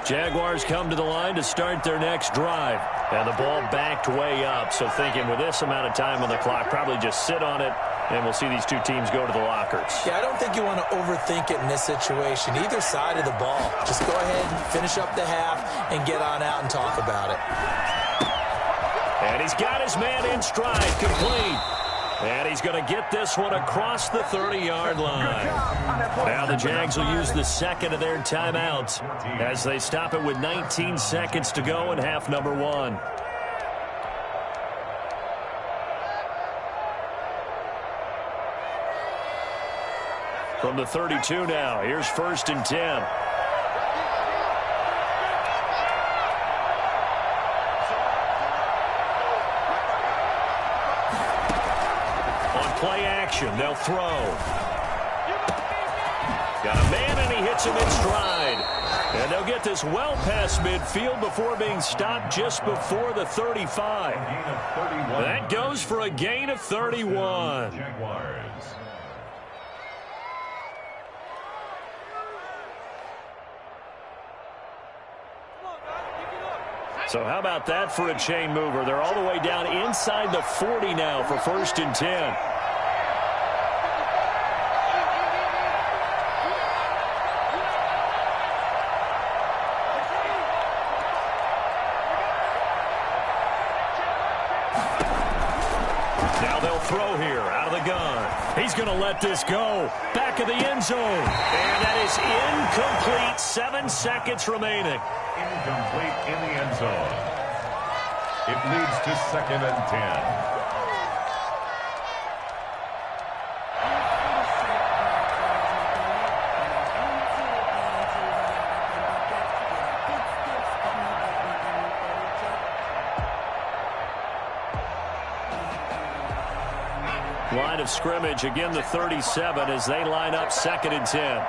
Jaguars come to the line to start their next drive. And the ball backed way up, so thinking with this amount of time on the clock, probably just sit on it, and we'll see these two teams go to the lockers. Yeah, I don't think you want to overthink it in this situation. Either side of the ball. Just go ahead and finish up the half and get on out and talk about it. And he's got his man in stride, complete. And he's going to get this one across the 30-yard line. Now the Jags will use the 2nd of their timeouts as they stop it with 19 seconds to go in half number 1. From the 32 now, here's 1st and 10. Play action. They'll throw. Got a man, and he hits him in stride. And they'll get this well past midfield before being stopped just before the 35. That goes for a gain of 31. So how about that for a chain mover? They're all the way down inside the 40 now for 1st and 10. Now they'll throw here out of the gun. He's going to let this go. Back of the end zone. And that is incomplete. 7 seconds remaining. Incomplete in the end zone. It leads to 2nd and 10. Line of scrimmage, again the 37 as they line up 2nd and 10.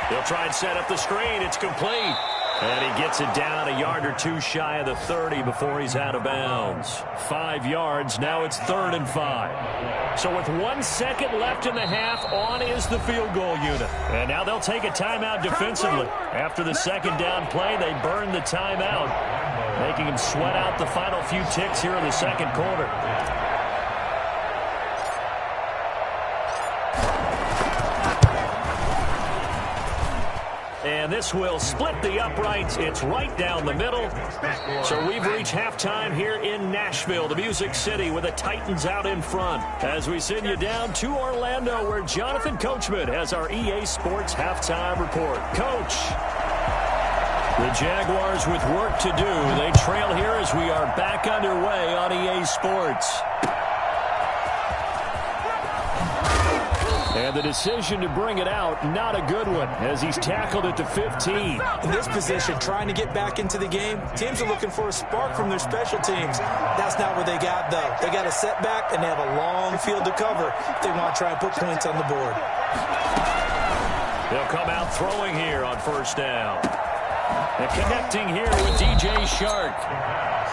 He'll try and set up the screen. It's complete. And he gets it down a yard or two shy of the 30 before he's out of bounds. 5 yards. Now it's 3rd and 5. So with 1 second left in the half, on is the field goal unit. And now they'll take a timeout defensively. After the 2nd down play, they burn the timeout, making him sweat out the final few ticks here in the 2nd quarter. And this will split the uprights. It's right down the middle. So we've reached halftime here in Nashville, the Music City, with the Titans out in front. As we send you down to Orlando, where Jonathan Coachman has our EA Sports halftime report. Coach, the Jaguars with work to do. They trail here as we are back underway on EA Sports. And the decision to bring it out, not a good one, as he's tackled at the 15. In this position, trying to get back into the game, teams are looking for a spark from their special teams. That's not what they got, though. They got a setback, and they have a long field to cover if they want to try and put points on the board. They'll come out throwing here on 1st down. And connecting here with DJ Shark.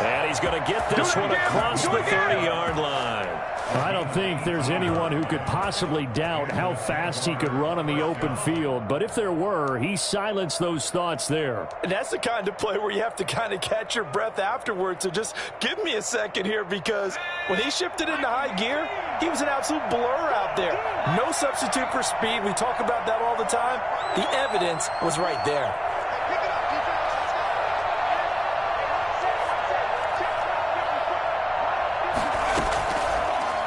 And he's going to get this one across the 30-yard line. I don't think there's anyone who could possibly doubt how fast he could run on the open field. But if there were, he silenced those thoughts there. And that's the kind of play where you have to kind of catch your breath afterwards. So just give me a second here, because when he shifted into high gear, he was an absolute blur out there. No substitute for speed. We talk about that all the time. The evidence was right there.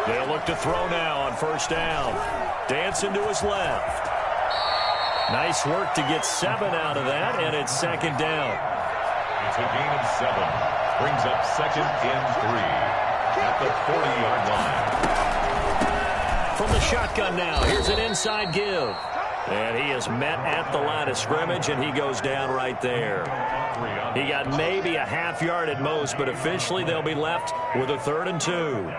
They'll look to throw now on 1st down. Dancing to his left. Nice work to get 7 out of that, and it's 2nd down. It's a gain of 7. Brings up 2nd and 3 at the 40-yard line. From the shotgun now, here's an inside give. And he is met at the line of scrimmage, and he goes down right there. He got maybe a half yard at most, but officially they'll be left with a 3rd and 2.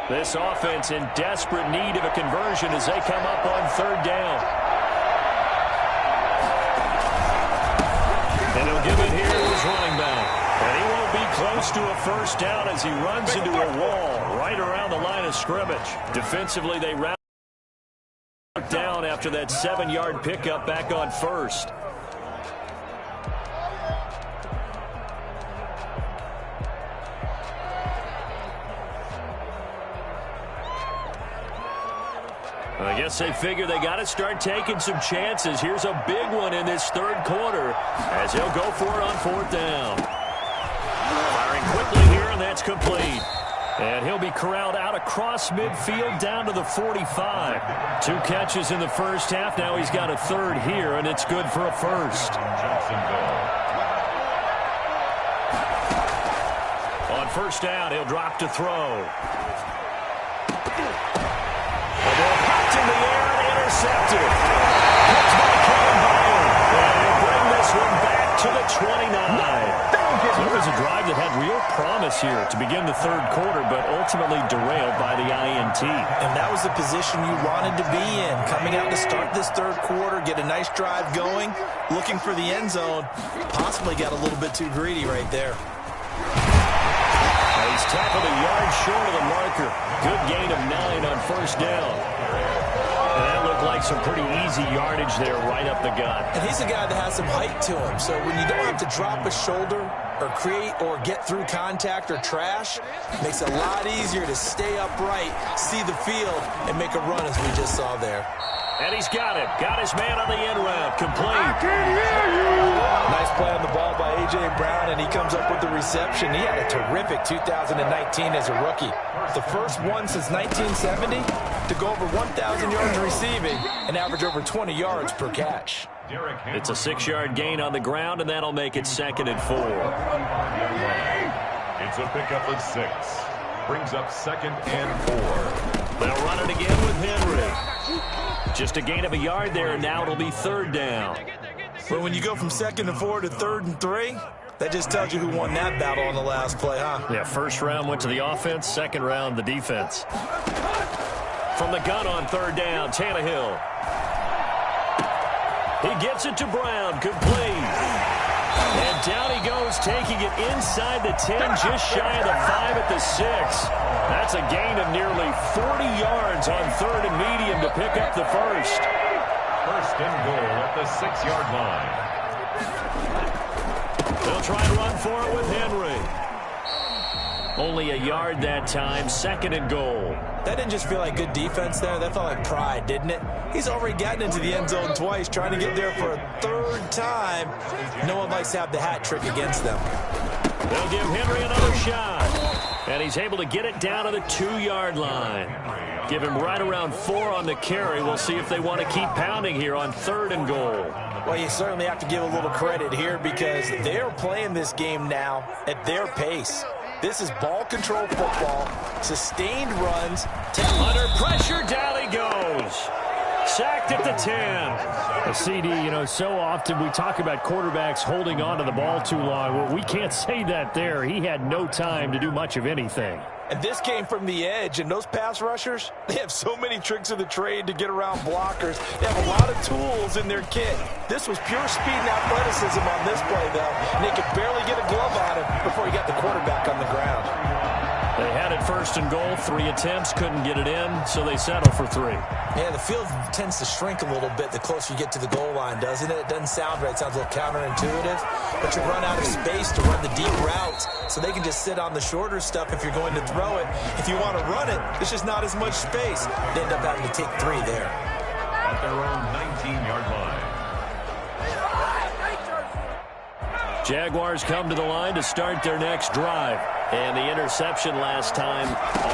This offense in desperate need of a conversion as they come up on 3rd down. And he'll give it here to his running back. And he won't be close to a 1st down as he runs into a wall right around the line of scrimmage. Defensively, they round down after that 7-yard pickup back on 1st. I guess they figure they got to start taking some chances. Here's a big one in this 3rd quarter as he'll go for it on 4th down. Firing quickly here, and that's complete. And he'll be corralled out across midfield down to the 45. 2 catches in the 1st half. Now he's got a 3rd here, and it's good for a 1st. On 1st down, he'll drop to throw. In the air and intercepted. Catch by Kevin Byard. And he'll bring this one back to the 29. So it was a drive that had real promise here to begin the 3rd quarter, but ultimately derailed by the INT. And that was the position you wanted to be in. Coming out to start this 3rd quarter, get a nice drive going, looking for the end zone. Possibly got a little bit too greedy right there. He's tackled a yard short of the marker. Good gain of 9 on first down. And that looked like some pretty easy yardage there right up the gut. And he's a guy that has some height to him. So when you don't have to drop a shoulder or create or get through contact or trash, it makes it a lot easier to stay upright, see the field, and make a run as we just saw there. And he's got it. Got his man on the end route. Complete. I can hear you. Nice play on the ball by A.J. Brown, and he comes up with the reception. He had a terrific 2019 as a rookie. The first one since 1970 to go over 1,000 yards receiving and average over 20 yards per catch. It's a 6-yard gain on the ground, and that'll make it 2nd and 4. It's a pickup of 6. Brings up 2nd and 4. They'll run it again with Henry. Just a gain of a yard there, and now it'll be 3rd down. But when you go from 2nd and 4 to 3rd and 3, that just tells you who won that battle on the last play, huh? Yeah, first round went to the offense, second round the defense. From the gun on 3rd down, Tannehill. He gets it to Brown, complete. And down he goes, taking it inside the 10, just shy of the 5 at the 6. That's a gain of nearly 40 yards on 3rd and medium to pick up the first. 1st and goal at the 6-yard line. They'll try and run for it with Henry. Only a yard that time, 2nd and goal. That didn't just feel like good defense there. That felt like pride, didn't it? He's already gotten into the end zone twice, trying to get there for a 3rd time. No one likes to have the hat trick against them. They'll give Henry another shot. And he's able to get it down to the 2-yard line. Give him right around 4 on the carry. We'll see if they want to keep pounding here on 3rd and goal. Well, you certainly have to give a little credit here because they're playing this game now at their pace. This is ball control football, sustained runs. Under pressure, down he goes. Sacked at the 10. A CD, you know, so often we talk about quarterbacks holding on to the ball too long. Well, we can't say that there. He had no time to do much of anything. And this came from the edge, and those pass rushers, they have so many tricks of the trade to get around blockers. They have a lot of tools in their kit. This was pure speed and athleticism on this play, though, and they could barely get a glove on him before he got the quarterback on the ground. They had it 1st and goal, 3 attempts, couldn't get it in, so they settle for 3. Yeah, the field tends to shrink a little bit the closer you get to the goal line, doesn't it? It doesn't sound right. It sounds a little counterintuitive. But you run out of space to run the deep routes, so they can just sit on the shorter stuff if you're going to throw it. If you want to run it, there's just not as much space. They end up having to take 3 there. At their own 19-yard line. Jaguars come to the line to start their next drive. And the interception last time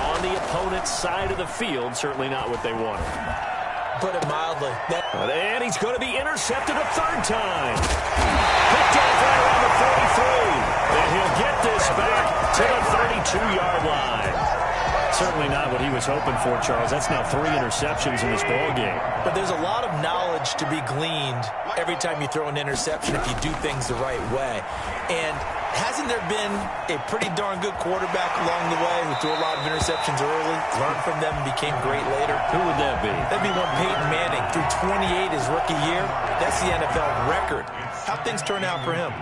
on the opponent's side of the field, certainly not what they wanted. Put it mildly. And he's going to be intercepted a 3rd time. Picked off right around the 43. And he'll get this back to the 32-yard line. Certainly not what he was hoping for, Charles. That's now 3 interceptions in this ball game. But there's a lot of knowledge to be gleaned every time you throw an interception if you do things the right way. And hasn't there been a pretty darn good quarterback along the way who threw a lot of interceptions early, learned from them, and became great later? Who would that be? That'd be one Peyton Manning. Threw 28 his rookie year. That's the NFL record. How'd things turn out for him?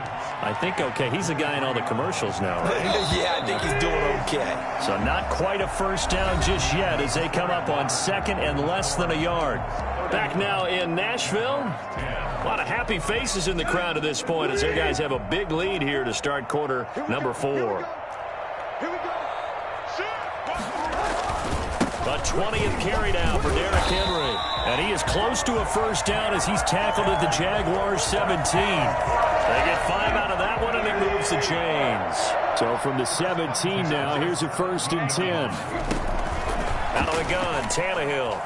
I think okay. He's the guy in all the commercials now, right? Yeah, I think he's doing okay. So not quite a first down just yet as they come up on 2nd and less than a yard. Back now in Nashville. A lot of happy faces in the crowd at this point as their guys have a big lead here to start quarter number 4. The 20th carry down for Derrick Henry. And he is close to a first down as he's tackled at the Jaguars 17. They get 5 out of that one, and it moves the chains. So from the 17 now, here's a 1st and 10. Out of the gun, Tannehill.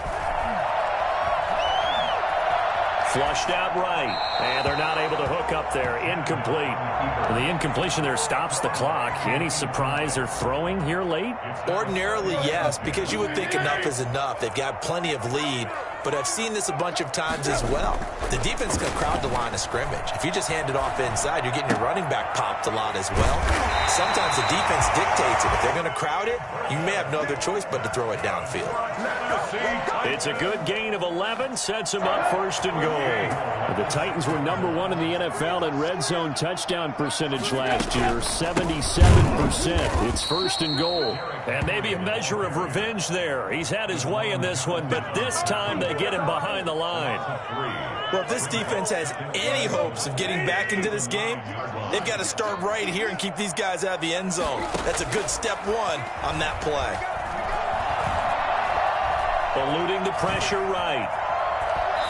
Flushed out right, and they're not able to hook up there. Incomplete. The incompletion there stops the clock. Any surprise they're throwing here late? Ordinarily, yes, because you would think enough is enough. They've got plenty of lead. but I've seen this a bunch of times as well. The defense can crowd the line of scrimmage. If you just hand it off inside, you're getting your running back popped a lot as well. Sometimes the defense dictates it. If they're going to crowd it, you may have no other choice but to throw it downfield. It's a good gain of 11, sets them up first and goal. The Titans were #1 in the NFL in red zone touchdown percentage last year, 77%. It's first and goal. And maybe a measure of revenge there. He's had his way in this one, but this time they get him behind the line. Well, if this defense has any hopes of getting back into this game, they've got to start right here and keep these guys out of the end zone. That's a good step one on that play. Eluding the pressure right.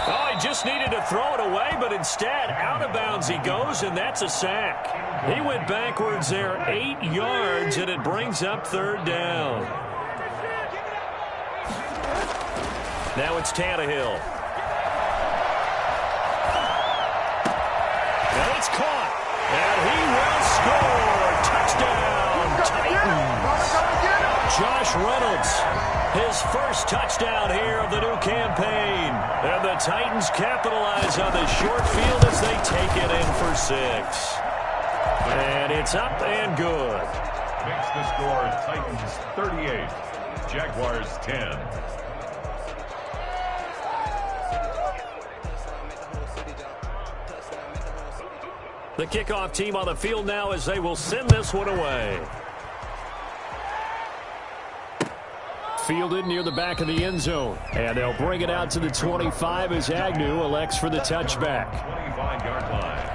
Oh, he just needed to throw it away, but instead, out of bounds he goes, and that's a sack. He went backwards there 8 yards, and it brings up third down. Now it's Tannehill. And it's caught, and he will score. Touchdown, Titans. Josh Reynolds, his first touchdown here of the new campaign. And the Titans capitalize on the short field as they take it in for 6. And it's up and good. Makes the score Titans 38, Jaguars 10. The kickoff team on the field now as they will send this one away. Fielded near the back of the end zone. And they'll bring it out to the 25 as Agnew elects for the touchback. 25-yard line.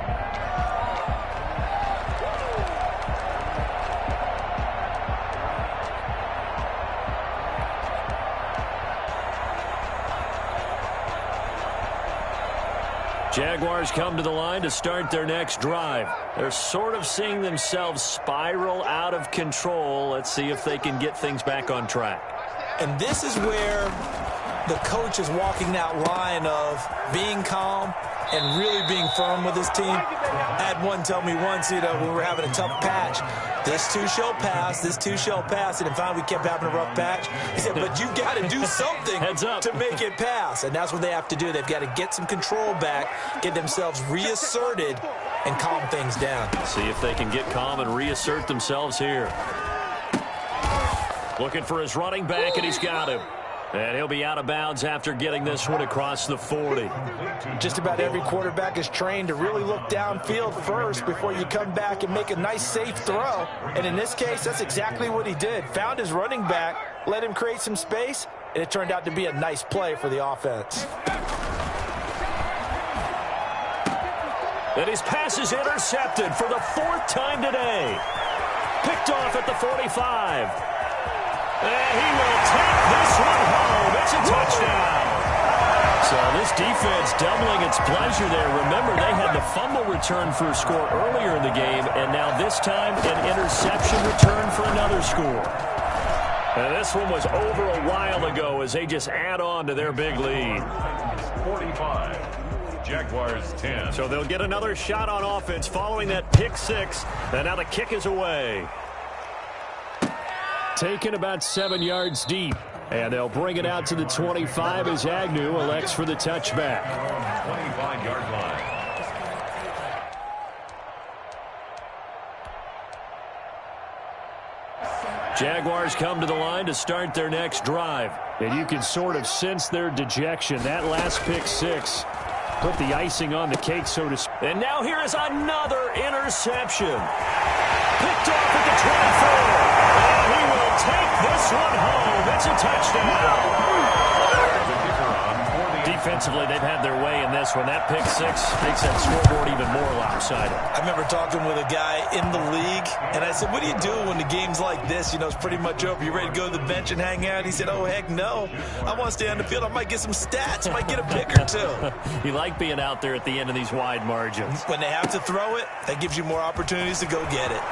Jaguars come to the line to start their next drive. They're sort of seeing themselves spiral out of control. Let's see if they can get things back on track. And this is where the coach is walking that line of being calm and really being firm with his team. I had one tell me once, when we were having a tough patch, this too shall pass, this too shall pass. And finally we kept having a rough patch. He said, but you got to do something to make it pass. And that's what they have to do. They've got to get some control back, get themselves reasserted, and calm things down. See if they can get calm and reassert themselves here. Looking for his running back, and he's got him. And he'll be out of bounds after getting this one across the 40. Just about every quarterback is trained to really look downfield first before you come back and make a nice, safe throw. And in this case, that's exactly what he did. Found his running back, let him create some space, and it turned out to be a nice play for the offense. And his pass is intercepted for the 4th time today. Picked off at the 45. And he will take this one home. It's a touchdown. So this defense doubling its pleasure there. Remember, they had the fumble return for a score earlier in the game, and now this time an interception return for another score. And this one was over a while ago as they just add on to their big lead. 45, Jaguars 10. So they'll get another shot on offense following that pick 6, and now the kick is away. Taken about 7 yards deep. And they'll bring it out to the 25 as Agnew elects for the touchback. 25-yard line. Jaguars come to the line to start their next drive. And you can sort of sense their dejection. That last pick 6 put the icing on the cake, so to speak. And now here is another interception. Picked off at the 24. And he will take this one home. It's a touchdown. Defensively, they've had their way in this one. That pick 6 makes that scoreboard even more lopsided. I remember talking with a guy in the league, and I said, what do you do when the game's like this? It's pretty much over. You ready to go to the bench and hang out? He said, oh, heck no. I want to stay on the field. I might get some stats. I might get a pick or two. You like being out there at the end of these wide margins. When they have to throw it, that gives you more opportunities to go get it.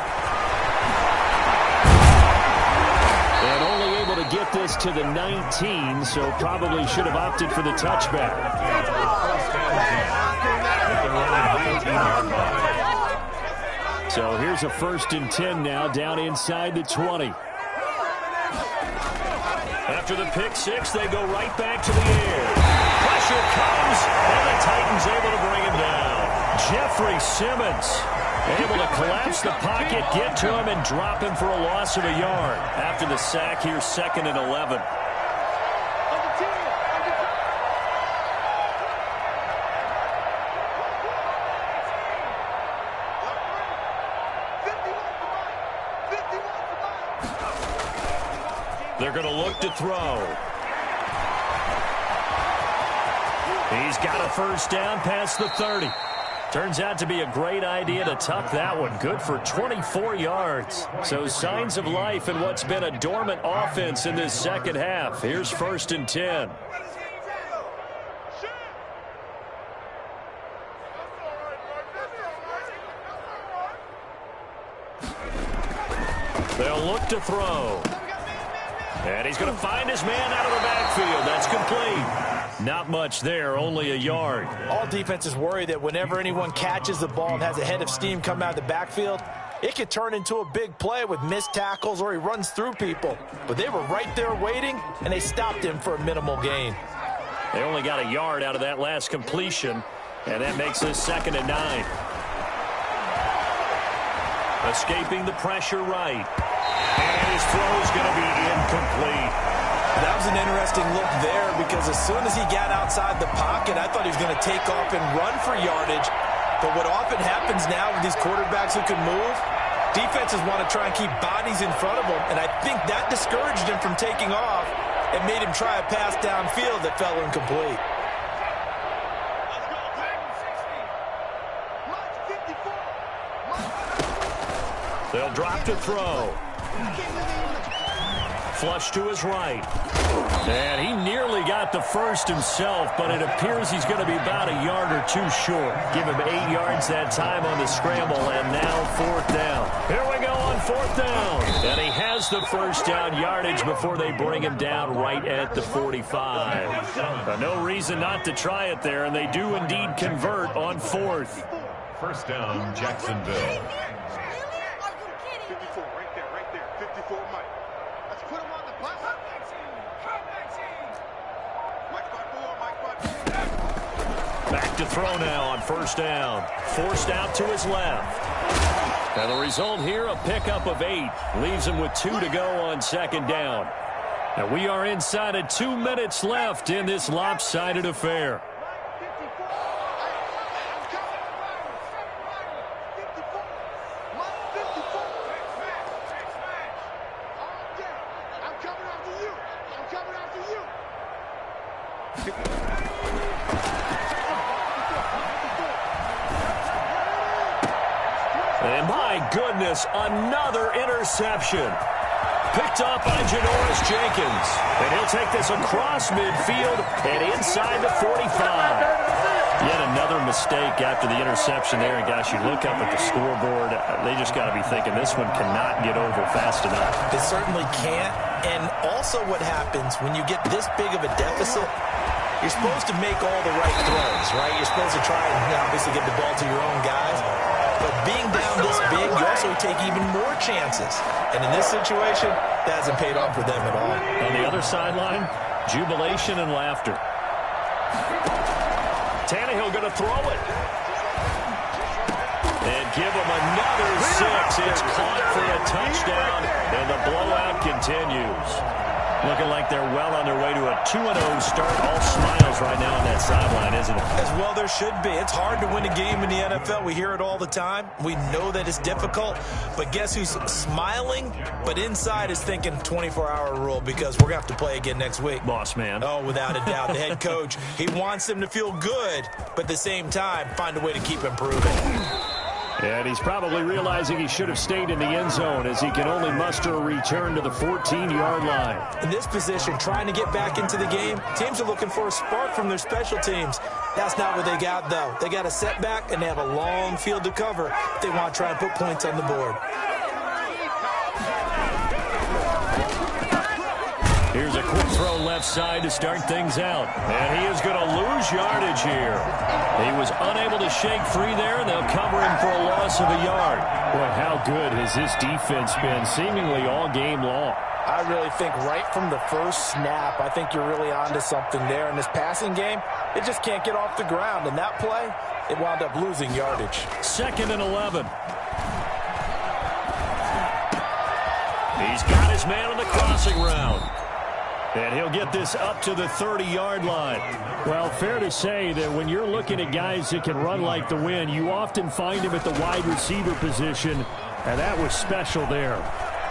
And only able to get this to the 19, so probably should have opted for the touchback. So here's a 1st and 10 now, down inside the 20. After the pick 6, they go right back to the air. pressure comes, and the Titans able to bring him down. Jeffrey Simmons able to collapse the pocket, get to him, and drop him for a loss of a yard. After the sack here, 2nd and 11. They're going to look to throw. He's got a first down past the 30. Turns out to be a great idea to tuck that one. Good for 24 yards. So signs of life in what's been a dormant offense in this second half. Here's 1st and 10. They'll look to throw. And he's going to find his man out of the backfield. That's complete. Not much there, only a yard. All defenses worry that whenever anyone catches the ball and has a head of steam come out of the backfield, it could turn into a big play with missed tackles or he runs through people. But they were right there waiting, and they stopped him for a minimal gain. They only got a yard out of that last completion, and that makes this 2nd and 9. Escaping the pressure right. And his throw is going to be incomplete. That was an interesting look there because as soon as he got outside the pocket, I thought he was going to take off and run for yardage. But what often happens now with these quarterbacks who can move, defenses want to try and keep bodies in front of them. And I think that discouraged him from taking off and made him try a pass downfield that fell incomplete. They'll drop to throw. Flush to his right. And he nearly got the first himself, but it appears he's going to be about a yard or two short. Give him 8 yards that time on the scramble, and now 4th down. Here we go on 4th down. And he has the first down yardage before they bring him down right at the 45. No reason not to try it there, and they do indeed convert on 4th. First down, Jacksonville. Back to throw now on 1st down. Forced out to his left. And the result here, a pickup of 8. Leaves him with 2 to go on 2nd down. And we are inside of 2 minutes left in this lopsided affair. And my goodness, another interception. Picked up by Janoris Jenkins. And he'll take this across midfield and inside the 45. Yet another mistake after the interception there. And gosh, you look up at the scoreboard, they just got to be thinking this one cannot get over fast enough. It certainly can't. And also what happens when you get this big of a deficit, you're supposed to make all the right throws, right? You're supposed to try and obviously get the ball to your own guys. But being down this big, you also take even more chances. And in this situation, that hasn't paid off for them at all. On the other sideline, jubilation and laughter. Tannehill going to throw it. And give him another 6. It's caught for a touchdown, and the blowout continues. Looking like they're well on their way to a 2-0 start. All smiles right now on that sideline, isn't it? As well there should be. It's hard to win a game in the NFL. We hear it all the time. We know that it's difficult. But guess who's smiling, but inside is thinking 24-hour rule because we're going to have to play again next week. Boss man. Oh, without a doubt. The head coach, he wants them to feel good, but at the same time, find a way to keep improving. And he's probably realizing he should have stayed in the end zone as he can only muster a return to the 14-yard line. In this position, trying to get back into the game, teams are looking for a spark from their special teams. That's not what they got, though. They got a setback, and they have a long field to cover if they want to try and put points on the board. Here's a quick throw left side to start things out. And he is going to lose yardage here. He was unable to shake free there, and they'll cover him for a loss of a yard. Boy, how good has this defense been seemingly all game long? I really think right from the first snap, I think you're really onto something there. In this passing game, it just can't get off the ground. And that play, it wound up losing yardage. 2nd and 11. He's got his man on the crossing route. And he'll get this up to the 30-yard line. Well, fair to say that when you're looking at guys that can run like the wind, you often find him at the wide receiver position, and that was special there.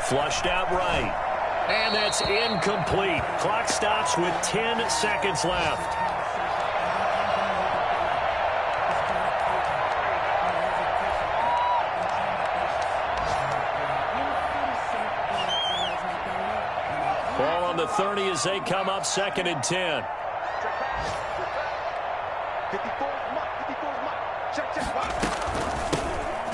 Flushed out right. And that's incomplete. Clock stops with 10 seconds left. Ball on the 30 as they come up 2nd and 10.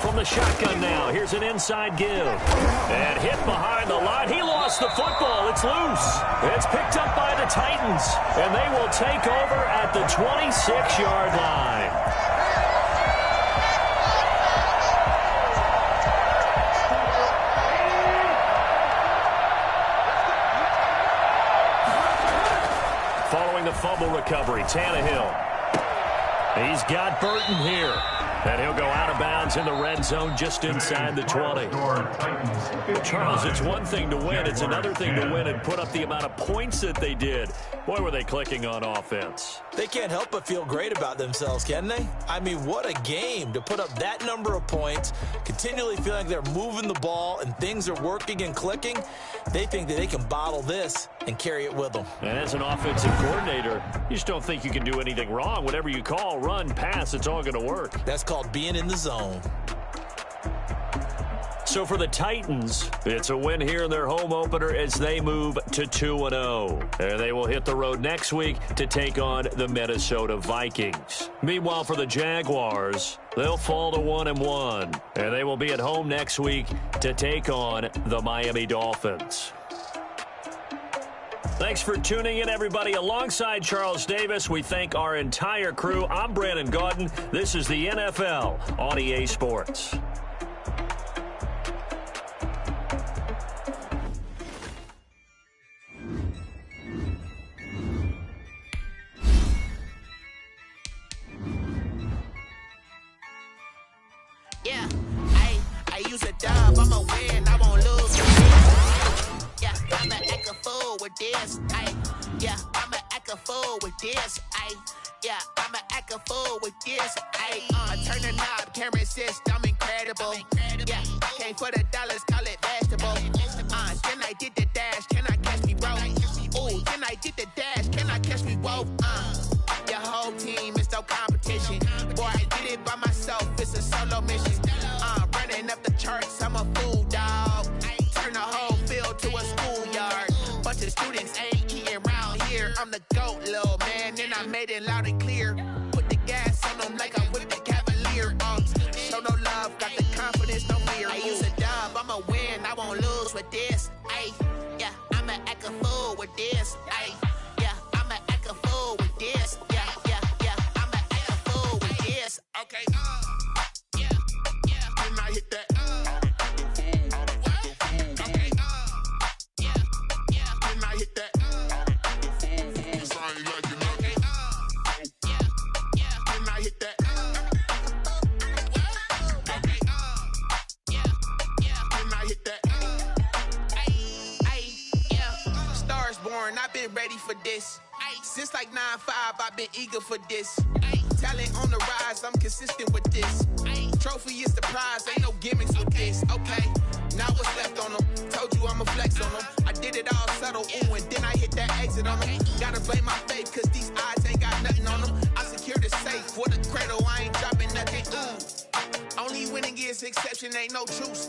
From the shotgun now, here's an inside give. And hit behind the line. He lost the football. It's loose. It's picked up by the Titans. And they will take over at the 26-yard line. Following the fumble recovery, Tannehill. He's got Burton here. And he'll go out of bounds in the red zone just inside the 20. Charles, it's one thing to win. It's another thing to win and put up the amount of points that they did. Boy, were they clicking on offense. They can't help but feel great about themselves, can they? I mean, what a game to put up that number of points, continually feeling like they're moving the ball and things are working and clicking. They think that they can bottle this and carry it with them. And as an offensive coordinator, you just don't think you can do anything wrong. Whatever you call, run, pass, it's all going to work. That's called being in the zone. So for the Titans, it's a win here in their home opener as they move to 2-0. And they will hit the road next week to take on the Minnesota Vikings. Meanwhile, for the Jaguars, they'll fall to 1-1. And they will be at home next week to take on the Miami Dolphins. Thanks for tuning in, everybody. Alongside Charles Davis, we thank our entire crew. I'm Brandon Gaudin. This is the NFL on EA Sports. Yeah, I use a dub, I'ma win, I won't lose. Yeah, I'ma act a fool with this. Yeah, I'ma act a fool with this. Yeah, I'ma act a fool with this. I turn the knob, camera assist, I'm incredible. Yeah, came for the dollars, call it vegetable. Then I did the dash, can I catch me, bro? Ooh, then I did the dash, can I catch me, whoa? Your whole team is no competition. Boy, I did it by myself, it's a solo mission. Running up the charts, I'm a fool, dog. Turn the whole field to a schoolyard. Bunch of students ain't eating around here. I'm the GOAT, little man, and I made it loud and clear. Put the gas on them like I'm with the Cavalier. Show no love, got the confidence, no fear. I use a dub, I'ma win, I won't lose with this. Yeah, I'ma act a fool with this. Yeah, I'ma act a fool with this. Yeah, I'ma act a fool with this. Okay, yeah, can I hit that? Okay, yeah, can I hit that? Can I hit that? Okay, can I hit that? Yeah, Stars born, I've been ready for this. Since like 9-5, I've been eager for this. Talent on the rise, I'm consistent with this. Trophy is the prize, ain't no gimmicks with this. Okay, now what's left on them? Told you I'ma flex on them. I did it all subtle, ooh, and then I hit that exit on them. Gotta blame my faith, cause these odds ain't got nothing on them. I secure the safe for the cradle, I ain't dropping nothing, ooh. Only winning is exception, ain't no truce.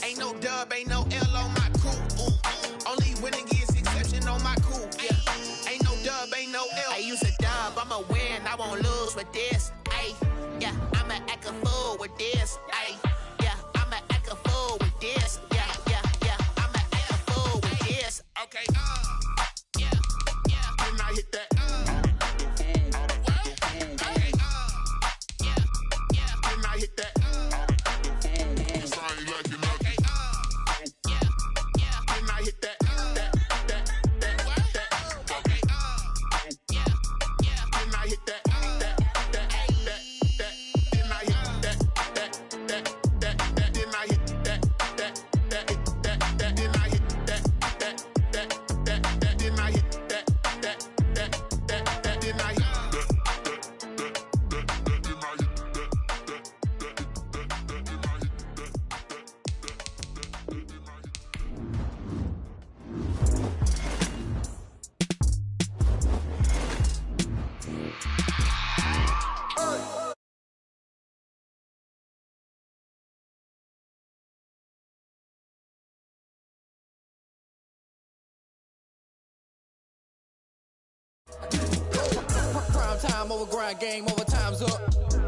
Ain't no dub, ain't no L on my crew. Ooh. Only winning is exception on my crew. Yeah. Ain't no dub, ain't no L. I use a dub, I'ma win, I won't lose with this. Yeah, I'ma act a fool with this. Yeah, I'ma act a fool with this. Yeah, I'ma act a fool with this. Okay, yeah, can I hit that? Okay, yeah, can I hit that? Overtime, overgrind, game, overtime's up.